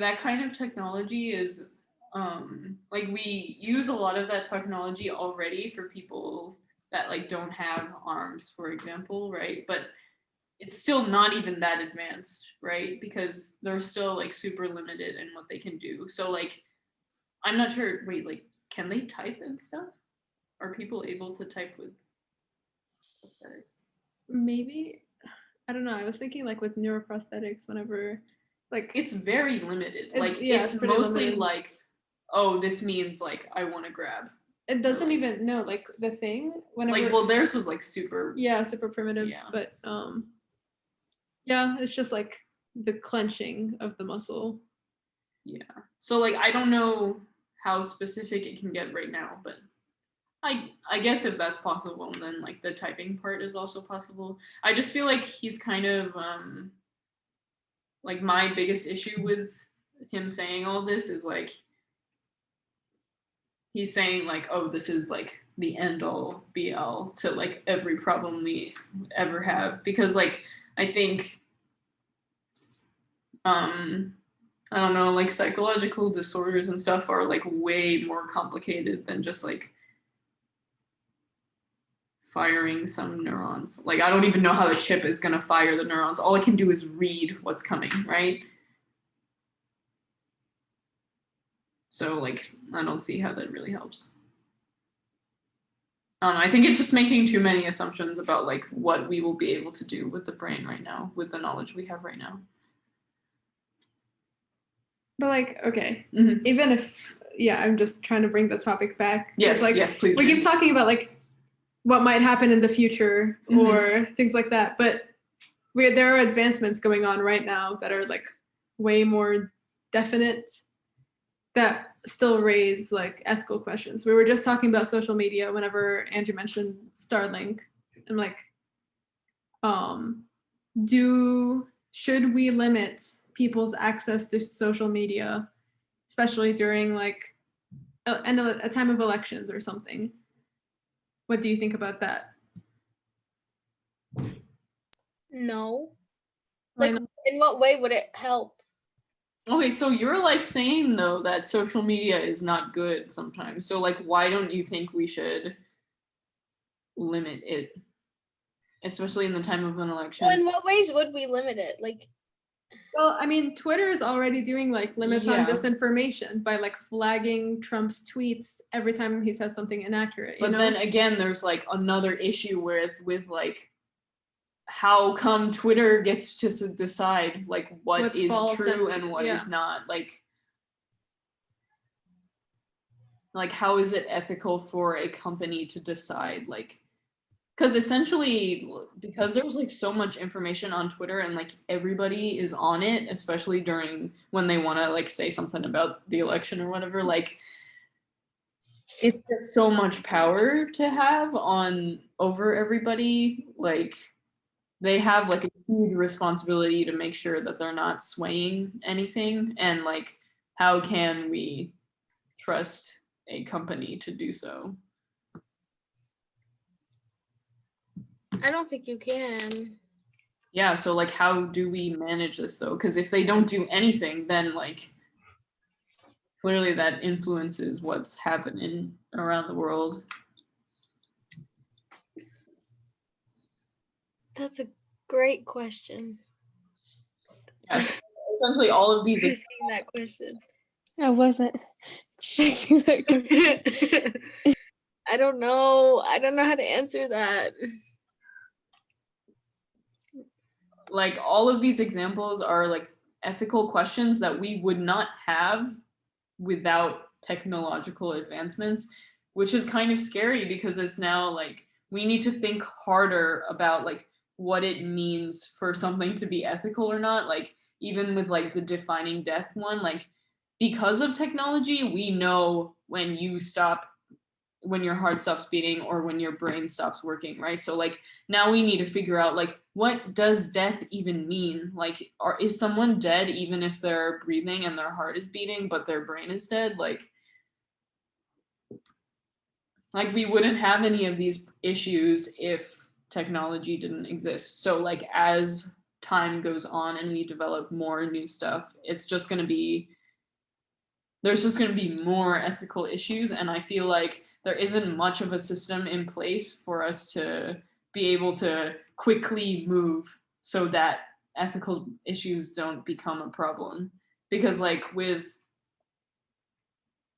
that kind of technology is like we use a lot of that technology already for people that like don't have arms, for example, right? But it's still not even that advanced, right? Because they're still like super limited in what they can do. So like I'm not sure, wait, like can they type and stuff? Are people able to type with prosthetic? Maybe, I don't know. I was thinking like with neuroprosthetics, whenever like It's very limited. It's- Like yeah, it's it's pretty mostly limited. like, oh, this means like I want to grab. it doesn't like- even know like the thing whenever Like, well, theirs was like super. yeah, super primitive, Yeah. but yeah, it's just like the clenching of the muscle. Yeah. So like I don't know how specific it can get right now, but I guess if that's possible, then like the typing part is also possible. I just feel like he's kind of like my biggest issue with him saying all this is like he's saying like, oh, this is like the end all be all to like every problem we ever have, because like I think I don't know, like psychological disorders and stuff are like way more complicated than just like firing some neurons. Like I don't even know how the chip is going to fire the neurons. All it can do is read what's coming, right? So like I don't see how that really helps. I think it's just making too many assumptions about like what we will be able to do with the brain right now, with the knowledge we have right now. But like, okay, Mhm. even if yeah, I'm just trying to bring the topic back. Yes, like, yes, please. We keep talking about like what might happen in the future or things like that, but there are advancements going on right now that are like way more definite that still raise like ethical questions. We were just talking about social media whenever Andrew mentioned Starlink. I'm like, should we limit people's access to social media, especially during like a time of elections or something? What do you think about that? No. Why Like, not? in what way would it help? Okay, so you're like saying though that social media is not good sometimes. So like why don't you think we should limit it? Especially in the time of an election. Well, in what ways would we limit it? Like, Well, I mean, Twitter is already doing like limits on Yeah. disinformation by like flagging Trump's tweets every time he says something inaccurate. But then again, there's like another issue with like how come Twitter gets to decide like what What's is false true and- and what yeah. is not, like how is it ethical for a company to decide like, because essentially because there's like so much information on Twitter and like everybody is on it, especially during when they want to like say something about the election or whatever, like it's just so much power to have on over everybody. Like they have like a huge responsibility to make sure that they're not swaying anything, and like how can we trust a company to do so? I don't think you can. Yeah, so like how do we manage this though? Because if they don't do anything, then like clearly that influences what's happening around the world. That's a great question. Yeah, so essentially all of these Asking that question. I wasn't checking that. I don't know. I don't know how to answer that. like all of these examples are like ethical questions that we would not have without technological advancements, which is kind of scary because it's now like we need to think harder about like what it means for something to be ethical or not. Like even with like the defining death one, like because of technology, we know when your heart stops beating or when your brain stops working, right? So like now we need to figure out like what does death even mean? Like is someone dead even if they're breathing and their heart is beating but their brain is dead? Like we wouldn't have any of these issues if technology didn't exist. So like as time goes on and we develop more new stuff, it's just going to be there's just going to be more ethical issues, and I feel like there isn't much of a system in place for us to be able to quickly move so that ethical issues don't become a problem. Because like with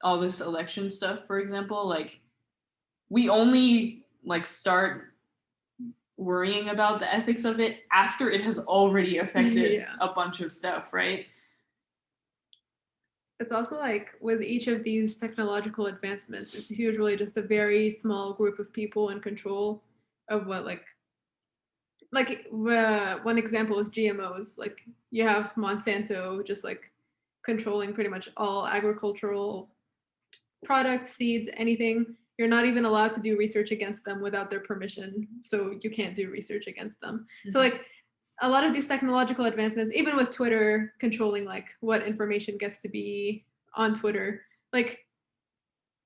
all this election stuff, for example, like we only like start worrying about the ethics of it after it has already affected Yeah. a bunch of stuff, right? It's also like with each of these technological advancements, it's usually just a very small group of people in control of what one example is GMOs. Like you have Monsanto just like controlling pretty much all agricultural products, seeds, anything. You're not even allowed to do research against them without their permission. So you can't do research against them. Mm-hmm. So like a lot of these technological advancements, even with Twitter controlling like what information gets to be on Twitter, like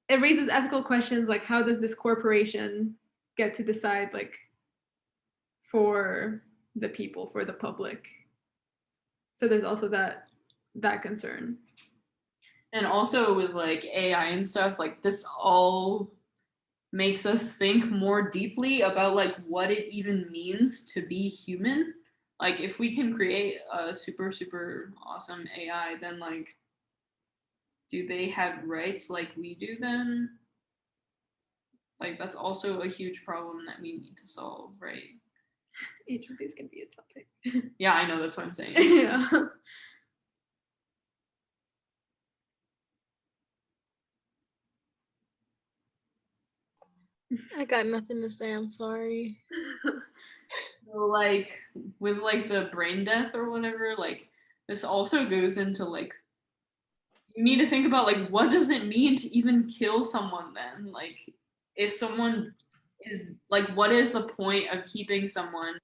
it raises ethical questions like how does this corporation get to decide like for the people, for the public? So there's also that concern. And also with like AI and stuff, like this all makes us think more deeply about like what it even means to be human. Like if we can create a super, super awesome AI, then like, do they have rights like we do then? Like that's also a huge problem that we need to solve, right? Each of these can be a topic. Yeah, I know, that's what I'm saying. Yeah. I got nothing to say. I'm sorry. So like with like the brain death or whatever, like this also goes into like you need to think about like what does it mean to even kill someone then? Like if someone is like what is the point of keeping someone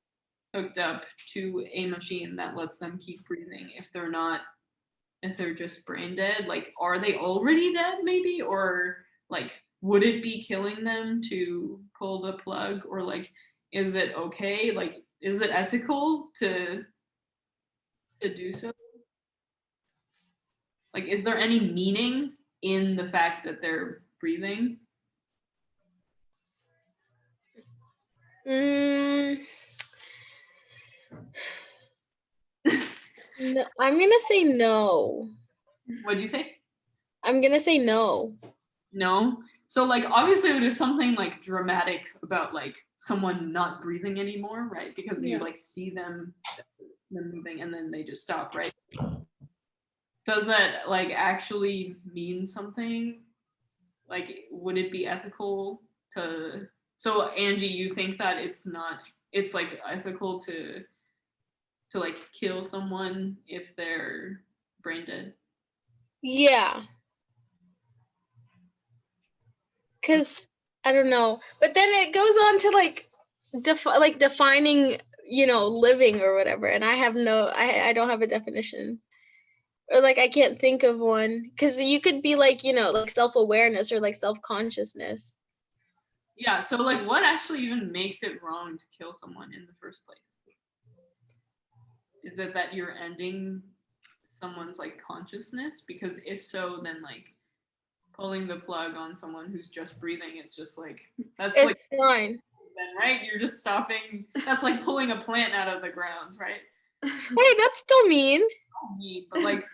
hooked up to a machine that lets them keep breathing if they're just brain dead? Like are they already dead maybe, or like would it be killing them to pull the plug, or like is it okay, like is it ethical to do so? Like is there any meaning in the fact that they're breathing? No, I'm gonna say no. What'd you say? I'm gonna say no. No. So like obviously there's something like dramatic about like someone not breathing anymore, right? Because you like see them moving and then they just stop, right? Does that like actually mean something? Like would it be ethical to so Angie, you think that it's like ethical to like kill someone if they're brain dead? Yeah. Cause I don't know, but then it goes on to like defining, living or whatever, and I don't have a definition, or like I can't think of one, because you could be like like self-awareness or like self-consciousness. Yeah, so like what actually even makes it wrong to kill someone in the first place? Is it that you're ending someone's like consciousness? Because if so, then like pulling the plug on someone who's just breathing, it's just like that's It's like fine. then right, you're just stopping. That's like pulling a plant out of the ground, right? Hey, that's still mean. But like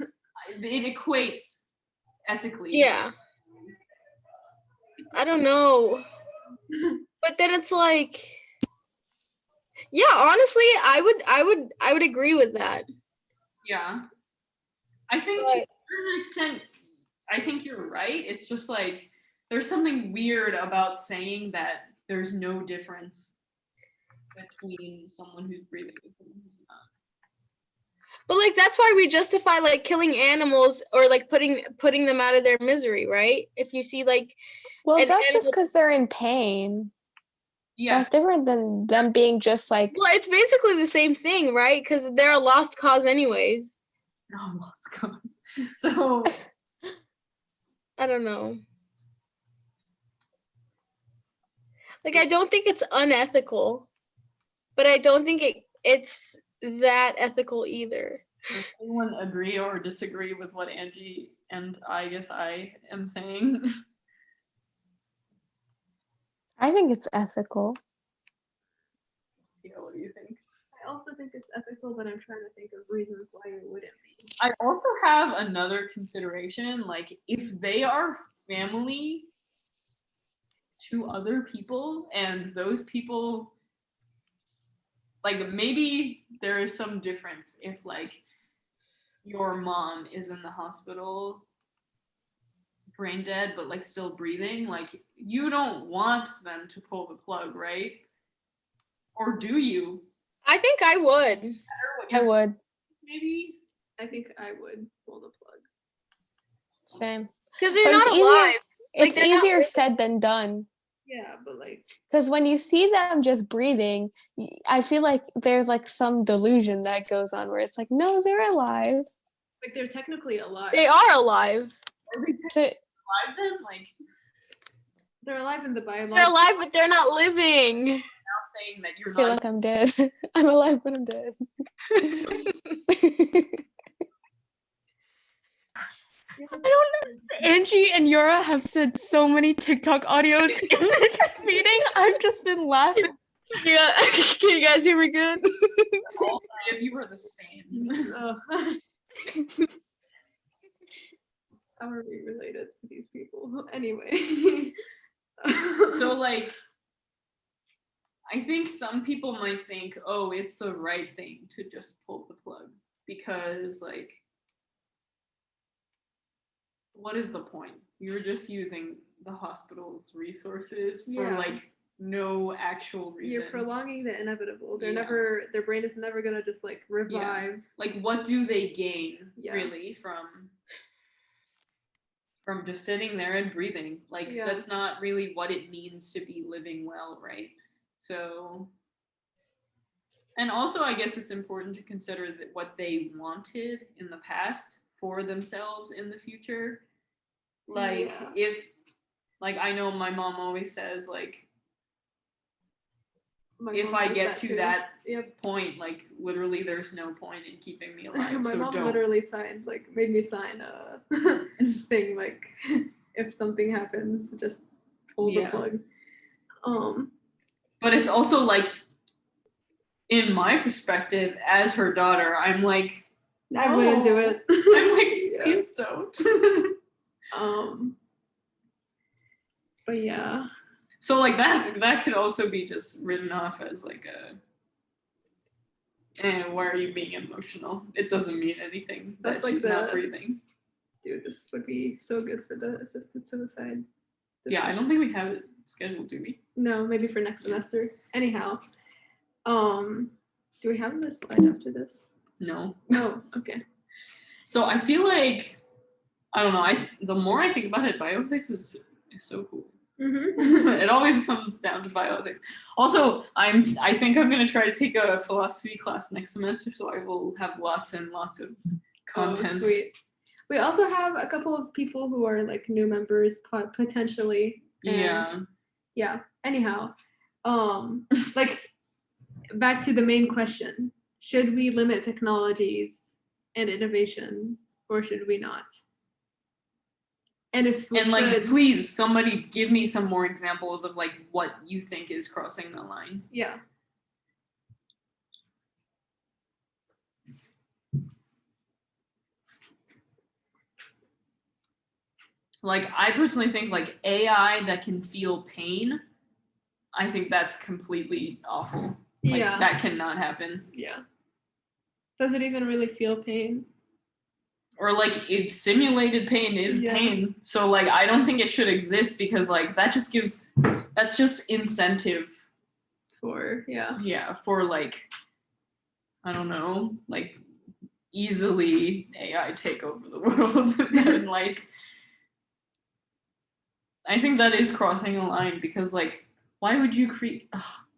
it equates ethically. Yeah. I don't know. But then it's like, yeah, honestly, I would agree with that. Yeah. I think to a certain extent, I think you're right. It's just like there's something weird about saying that there's no difference between someone who's breathing and someone who's not. But like that's why we justify like killing animals or like putting them out of their misery, right? If you see like Well, an that's just animal- because they're in pain. Yeah. That's different than them being just like. well, it's basically the same thing, right? Because they're a lost cause anyways. No lost cause. So I don't know. Like I don't think it's unethical, but I don't think it's that ethical either. does anyone agree or disagree with what Angie and I guess I am saying? I think it's ethical. Yeah, what do you think? I also think it's ethical, but I'm trying to think of reasons why it wouldn't be. I also have another consideration, like if they are family to other people and those people, like maybe there is some difference if like your mom is in the hospital brain dead but like still breathing, like you don't want them to pull the plug, right? Or do you? I think I would. I would. Maybe. I think I would pull the plug. Same. Because they're But it's not easier- alive. Like, It's they're not easier living. said than done. Yeah, but like, Because when you see them just breathing, I feel like there's like some delusion that goes on where it's like, no, they're alive. they're technically alive. They are alive. Are they So alive then? Like They're alive in the They're biological. alive, but they're not living. now saying that you're I feel not like I'm dead. I'm alive, but I'm dead. Angie and Yura have said so many TikTok audios in this meeting. I've just been laughing. Yeah. Can you guys hear me good? all three of you are the same. Ugh. How are we related to these people? Anyway. So like I think some people might think, oh, it's the right thing to just pull the plug because like what is the point? You're just using the hospital's resources for Yeah. like no actual reason. You're prolonging the inevitable. They're Yeah. never, their brain is never gonna just like revive. Like what do they gain Yeah. really from just sitting there and breathing? Like Yeah. that's not really what it means to be living well, right? So and also I guess it's important to consider that what they wanted in the past for themselves in the future. Like Yeah. if like I know my mom always says like My if mom I says get to too. that Yep. point, like literally there's no point in keeping me alive. My so mom don't. literally made me sign a thing like if something happens, just pull the Yeah. plug. But it's also like in my perspective as her daughter, I'm like I wouldn't do no. it. I'm like Yeah. please don't. But yeah. So like that could also be just written off as like why are you being emotional? It doesn't mean anything That's that like she's not the- breathing. Dude, this would be so good for the assisted suicide. Yeah, I don't think we have it scheduled, do we? No, maybe for next Yeah. semester. Anyhow, do we have this slide after this? No. No. Okay. So I feel like I don't know. The more I think about it, bioethics is so cool. Mm-hmm. It always comes down to bioethics. Also, I think I'm gonna try to take a philosophy class next semester, so I will have lots and lots of content. Oh, sweet. We also have a couple of people who are like new members potentially. and- Yeah. Yeah. Anyhow, like back to the main question: should we limit technologies and innovations, or should we not? And if we And like, should, please, somebody give me some more examples of like what you think is crossing the line. yeah. Like, I personally think like AI that can feel pain, I think that's completely awful. Like, Yeah. that cannot happen. Yeah. Does it even really feel pain? Or like, if simulated pain is Yeah. pain. So like, I don't think it should exist because like that just gives that's just incentive. Yeah. For like, I don't know, like easily AI take over the world. And like, I think that is crossing a line because like, why would you create?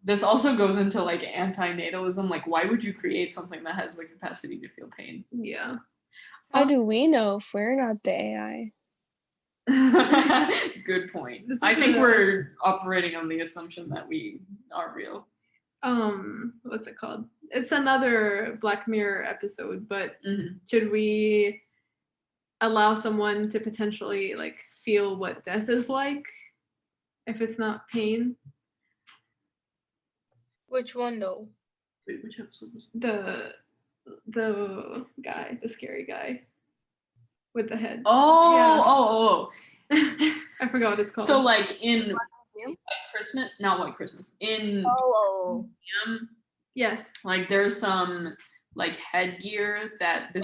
This also goes into like antinatalism. Like, why would you create something that has the capacity to feel pain? Yeah. How do we know if we're not the AI? Good point. This I is think a- we're operating on the assumption that we are real. What's it called? It's another Black Mirror episode, but Mhm. should we allow someone to potentially like feel what death is like if it's not pain? Which one though? Wait, which episode was The guy, the scary guy with the head. Oh. I forgot what it's called. So like in White Christmas, not White Christmas, in Oh. Yes. like there's some like headgear that this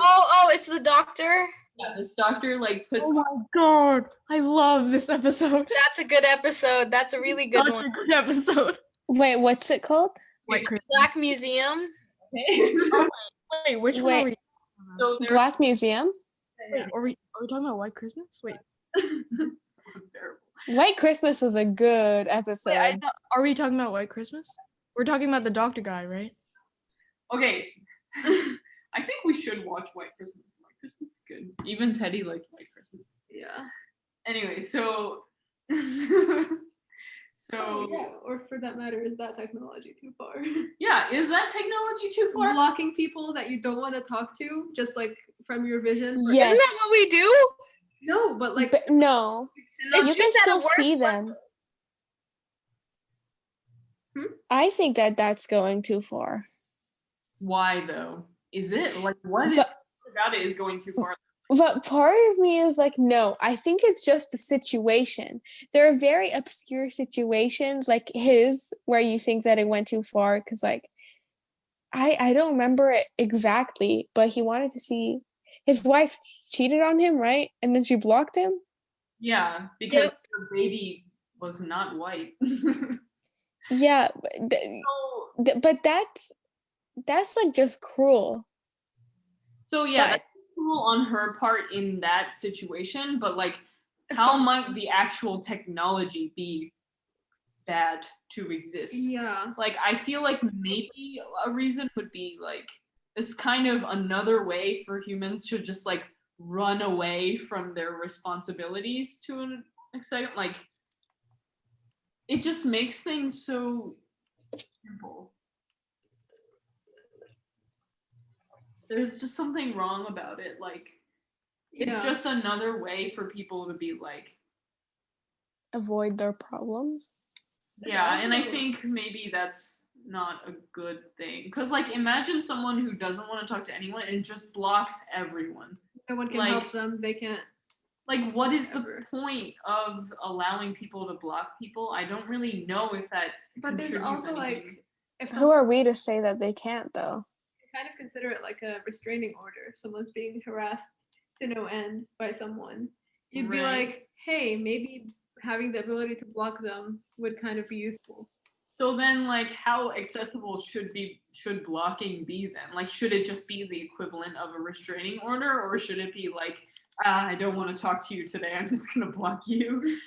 It's the doctor. this doctor like puts Oh my god. I love this episode. That's a good episode. That's a really good Such one. a good episode. Wait, what's it called? White Christmas. Black Museum. Wait, which one Wait. are we? So there's Black Museum? Wait, are we talking about White Christmas? Wait. terrible. White Christmas was a good episode. Wait, I thought, are we talking about White Christmas? We're talking about the doctor guy, right? Okay. I think we should watch White Christmas. White Christmas is good. Even Teddy liked White Christmas. Yeah. Anyway, so Oh, yeah. Or for that matter, is that technology too far? yeah, is that technology too far? Blocking people that you don't want to talk to, just like from your vision. Yes. Isn't that what we do? No, but like But no, It's you can just at still a work see them. I think that that's going too far. Why though? Is it like what is But- about it is going too far? But part of me is like, no, I think it's just the situation. There are very obscure situations like his where you think that it went too far because like I don't remember it exactly, but he wanted to see his wife cheated on him, right? And then she blocked him. Yeah, because Yep. her baby was not white. Yeah, but that's like just cruel. So yeah, But- that's cool on her part in that situation, but like if how some- might the actual technology be bad to exist? Yeah. Like I feel like maybe a reason would be like this kind of another way for humans to just like run away from their responsibilities to an extent. Like it just makes things so simple. There's just something wrong about it. Like it's Yeah. just another way for people to be like, Avoid their problems. yeah, and I also- think maybe that's not a good thing. Cause like imagine someone who doesn't want to talk to anyone and just blocks everyone. No one can like- help them. They can't. Like what is the Ever. point of allowing people to block people? I don't really know if that But there's contributes also anything. like if Who someone are we to say that they can't though? kind of consider it like a restraining order. If someone's being harassed to no end by someone, you'd be Right. like, hey, maybe having the ability to block them would kind of be useful. So then like how accessible should blocking be then? Like should it just be the equivalent of a restraining order or should it be like I don't want to talk to you today, I'm just gonna block you?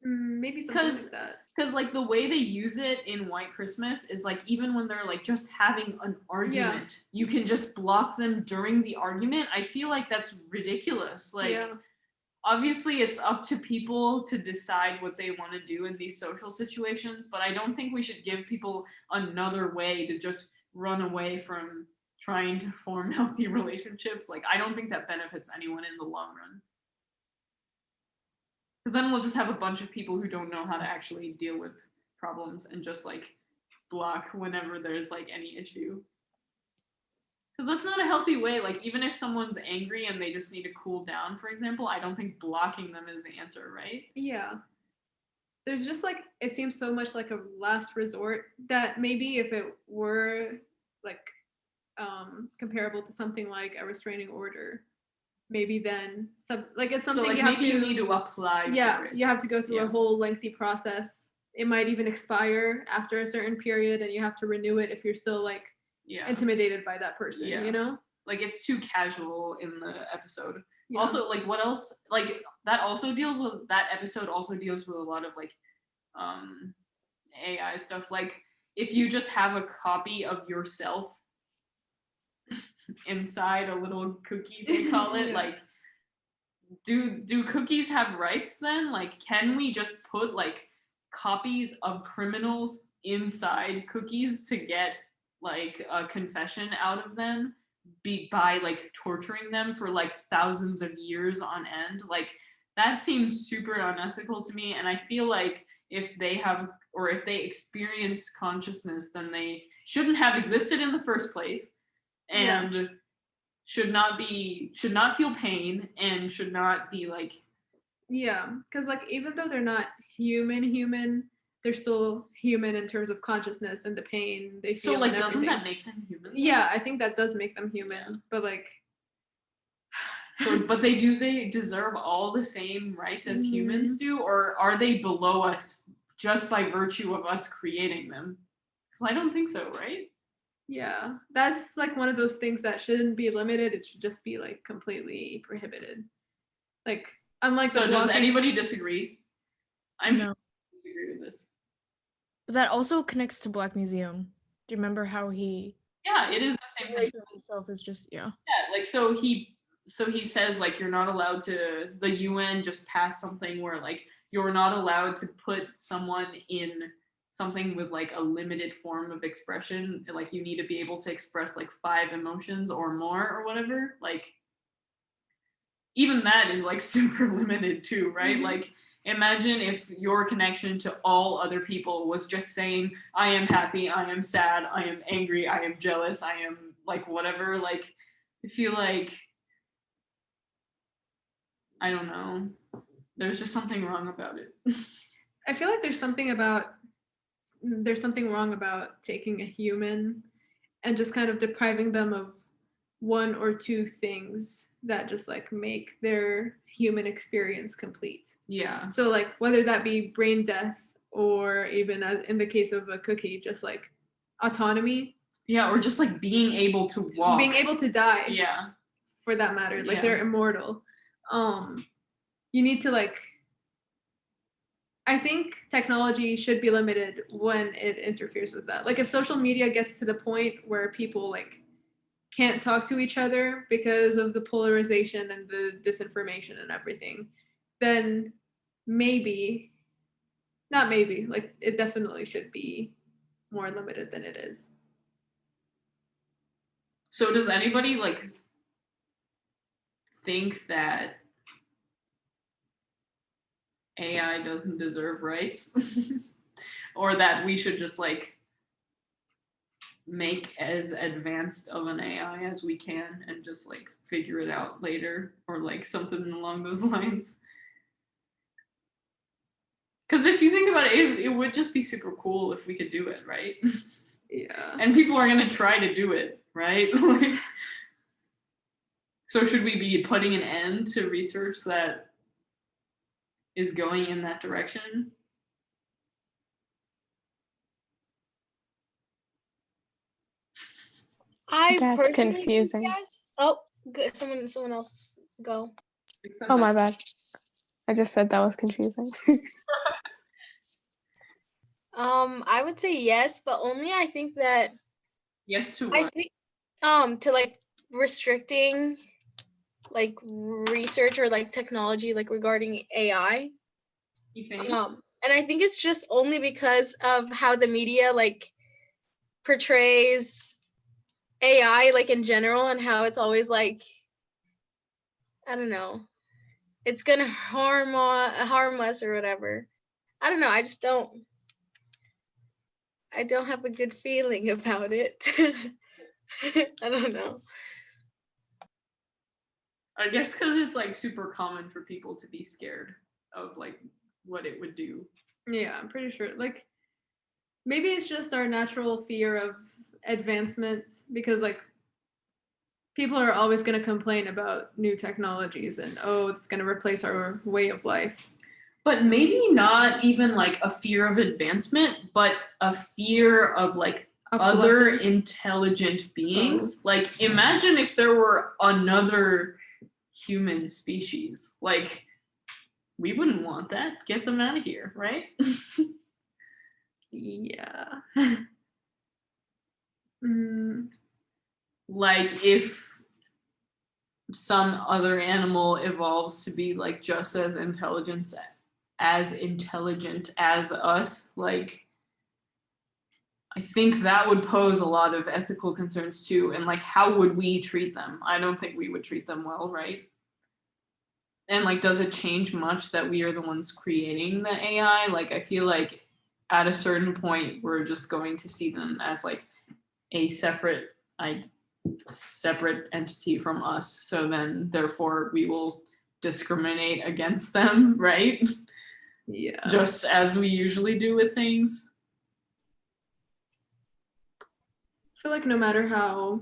Maybe something 'Cause- like that. Because like the way they use it in White Christmas is like even when they're like just having an argument, you can just block them during the argument. I feel like that's ridiculous. Like yeah. obviously it's up to people to decide what they want to do in these social situations, but I don't think we should give people another way to just run away from trying to form healthy relationships. Like I don't think that benefits anyone in the long run. Because then we'll just have a bunch of people who don't know how to actually deal with problems and just like block whenever there's like any issue. Because that's not a healthy way. Like even if someone's angry and they just need to cool down, for example, I don't think blocking them is the answer, right? Yeah. There's just like it seems so much like a last resort that maybe if it were like comparable to something like a restraining order, maybe then it's So something like you have maybe to you need to apply yeah for it. you have to go through Yeah. a whole lengthy process. It might even expire after a certain period, and you have to renew it if you're still like Yeah. intimidated by that person. Yeah. You know. Like it's too casual in the episode. Yeah. Also, like what else? Like that episode also deals with a lot of like AI stuff. Like if you just have a copy of yourself inside a little cookie, they call it, Yeah. like do cookies have rights then? Like can we just put like copies of criminals inside cookies to get like a confession out of them by like torturing them for like thousands of years on end? Like that seems super unethical to me, and I feel like if they have or if they experience consciousness, then they shouldn't have existed in the first place, and should not feel pain, and should not be like Yeah, because like even though they're not human, they're still human in terms of consciousness and the pain they feel. so like and doesn't everything. that make them human? Yeah, I think that does make them human, but like So but they deserve all the same rights as humans do, or are they below us just by virtue of us creating them? Because I don't think so, right? yeah, that's like one of those things that shouldn't be limited. It should just be like completely prohibited. Like unlike So the does blocking- anybody disagree? I'm No. sure you disagree with this. But that also connects to Black Museum. Do you remember how he Yeah, it is the same thing. himself is just Yeah, like so he says like you're not allowed to, the UN just passed something where like you're not allowed to put someone in something with like a limited form of expression. Like you need to be able to express like 5 emotions or more or whatever. Like even that is like super limited too, right? Mhm. Like imagine if your connection to all other people was just saying I am happy, I am sad, I am angry, I am jealous, I am like whatever. Like I feel like I don't know, there's just something wrong about it. I feel like there's something wrong about taking a human and just kind of depriving them of one or two things that just like make their human experience complete. Yeah. So like whether that be brain death or even in the case of a cookie, just like autonomy. Yeah, or just like being able to walk. Being able to die. Yeah. For that matter. Like Yeah. they're immortal. You need to like I think technology should be limited when it interferes with that. Like if social media gets to the point where people like can't talk to each other because of the polarization and the disinformation and everything, then maybe, not maybe, like it definitely should be more limited than it is. So does anybody like think that AI doesn't deserve rights? Or that we should just like make as advanced of an AI as we can and just like figure it out later, or like something along those lines? Because if you think about it, it would just be super cool if we could do it, right? Yeah. And people are gonna try to do it, right? Like, so should we be putting an end to research that is going in that direction? I That's personally think confusing. yes. Oh, good. Someone else go. Oh, my bad. I just said that was confusing. I would say yes, but only I think that Yes to I what? think to like restricting like research or like technology like regarding AI. You think? And I think it's just only because of how the media like portrays AI like in general, and how it's always like, I don't know, it's gonna harm us or whatever. I don't know. I don't have a good feeling about it. I don't know. I guess because it's like super common for people to be scared of like what it would do. Yeah, I'm pretty sure. Like, maybe it's just our natural fear of advancement because, like, people are always going to complain about new technologies and, oh, it's going to replace our way of life. But maybe not even like a fear of advancement, but a fear of like other Obsolescence. intelligent beings. Like imagine if there were another human species. Like we wouldn't want that. Get them out of here, right? Yeah. Mm, Like if some other animal evolves to be like just as intelligent as us, like I think that would pose a lot of ethical concerns too. And like how would we treat them? I don't think we would treat them well, right? And like does it change much that we are the ones creating the AI? Like I feel like at a certain point we're just going to see them as like a separate entity from us. So then therefore we will discriminate against them, right? yeah. Just as we usually do with things. I feel like no matter how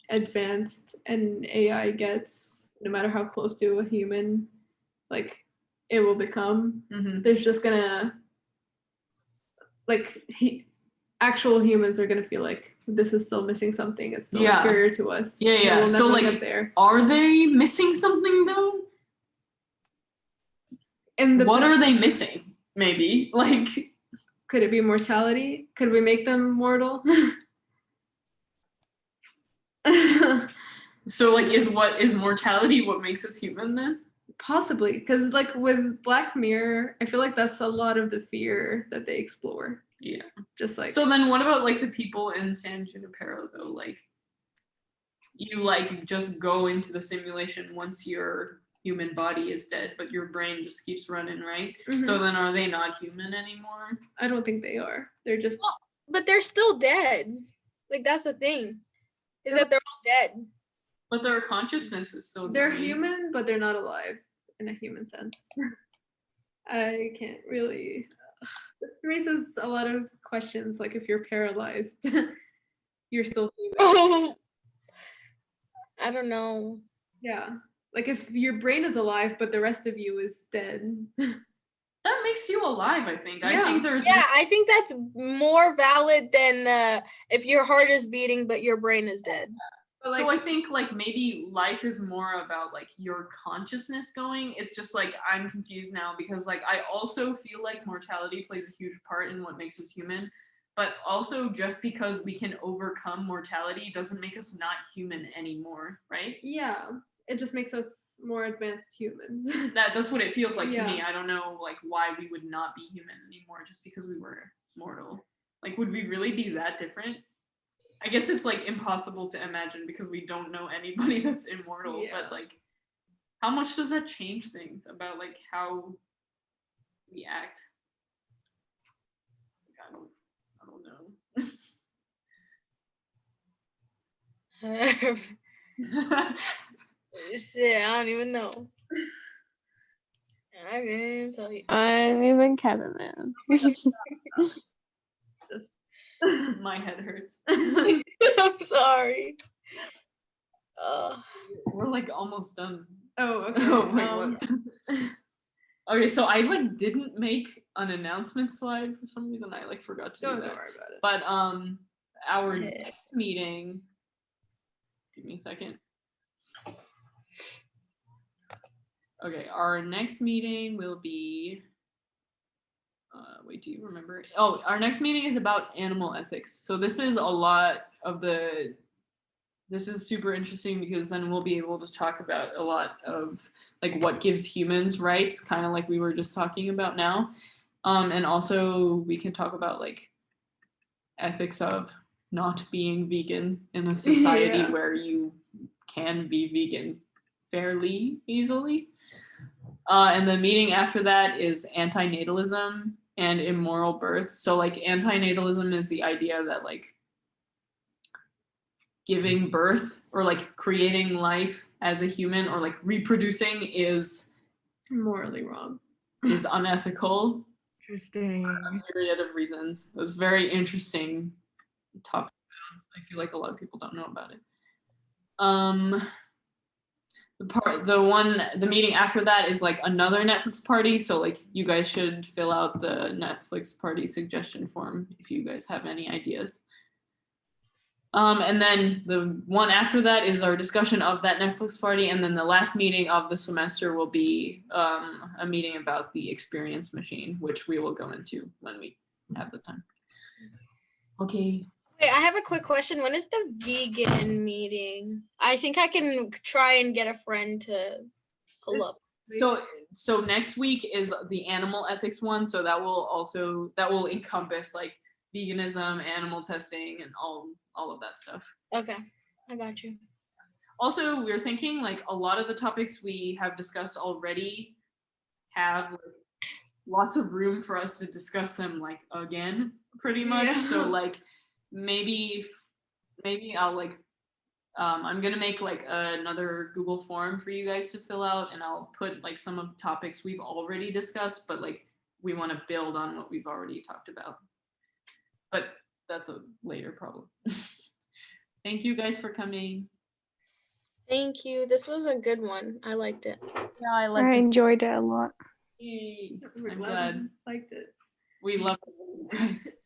advanced an AI gets, no matter how close to a human, like it will become, there's just gonna like actual humans are gonna feel like this is still missing something. It's still inferior to us. Yeah. We'll so never like, get there. Are they missing something though? And what are they missing? Maybe like. Could it be mortality? Could we make them mortal? So like is mortality what makes us human then? Possibly, because like with Black Mirror, I feel like that's a lot of the fear that they explore. Yeah. Just like so then what about like the people in San Junipero though? Like you like just go into the simulation once your human body is dead, but your brain just keeps running, right? So then are they not human anymore? I don't think they are. They're just But they're still dead. Like that's the thing. Is that they're all dead. But their consciousness is still they're going. human, but they're not alive in a human sense. I can't really. This raises a lot of questions. Like if you're paralyzed, you're still human. Oh, I don't know. Yeah, like if your brain is alive, but the rest of you is dead. That makes you alive, I think. Yeah. I think there's I think that's more valid than if your heart is beating but your brain is dead. But so I think like maybe life is more about like your consciousness going. It's just like I'm confused now because like I also feel like mortality plays a huge part in what makes us human, but also just because we can overcome mortality doesn't make us not human anymore, right? Yeah, it just makes us more advanced humans. That's what it feels like to me. Yeah. I don't know like why we would not be human anymore just because we were mortal. Like would we really be that different? I guess it's like impossible to imagine because we don't know anybody that's immortal, Yeah. but like how much does that change things about like how we act? Like, I don't know. Shit, I don't even know. I can't tell you. I'm even Kevin, man. My head hurts. I'm sorry. We're like almost done. Oh, okay. Oh wait, what? Okay, so I like didn't make an announcement slide for some reason. I like forgot to do Don't that. worry about it. But our Yeah. next meeting. Give me a second. Okay, our next meeting will be. Wait, do you remember? Oh, our next meeting is about animal ethics. So this is a lot of the. This is super interesting because then we'll be able to talk about a lot of like what gives humans rights, kind of like we were just talking about now. And also we can talk about like ethics of not being vegan in a society Yeah. where you can be vegan fairly easily. And the meeting after that is antinatalism and immoral births. So like antinatalism is the idea that like giving birth or like creating life as a human or like reproducing is Morally wrong. is unethical. Interesting. A myriad of reasons. It was very interesting topic. I feel like a lot of people don't know about it. The meeting after that is like another Netflix party. So like you guys should fill out the Netflix party suggestion form if you guys have any ideas. And then the one after that is our discussion of that Netflix party. And then the last meeting of the semester will be a meeting about the experience machine, which we will go into when we have the time. Okay. Wait, I have a quick question. When is the vegan meeting? I think I can try and get a friend to pull up. So next week is the animal ethics one. So that will encompass like veganism, animal testing, and all of that stuff. Okay, I got you. Also, we're thinking like a lot of the topics we have discussed already have like, lots of room for us to discuss them like again, pretty much. Yeah. So like maybe I'll like I'm gonna make like another Google form for you guys to fill out, and I'll put like some of the topics we've already discussed, but like we want to build on what we've already talked about. But that's a later problem. Thank you guys for coming. Thank you. This was a good one. I liked it. Yeah, I I like it. enjoyed it a lot. Yay. We're I'm glad glad. you liked it. We love you guys.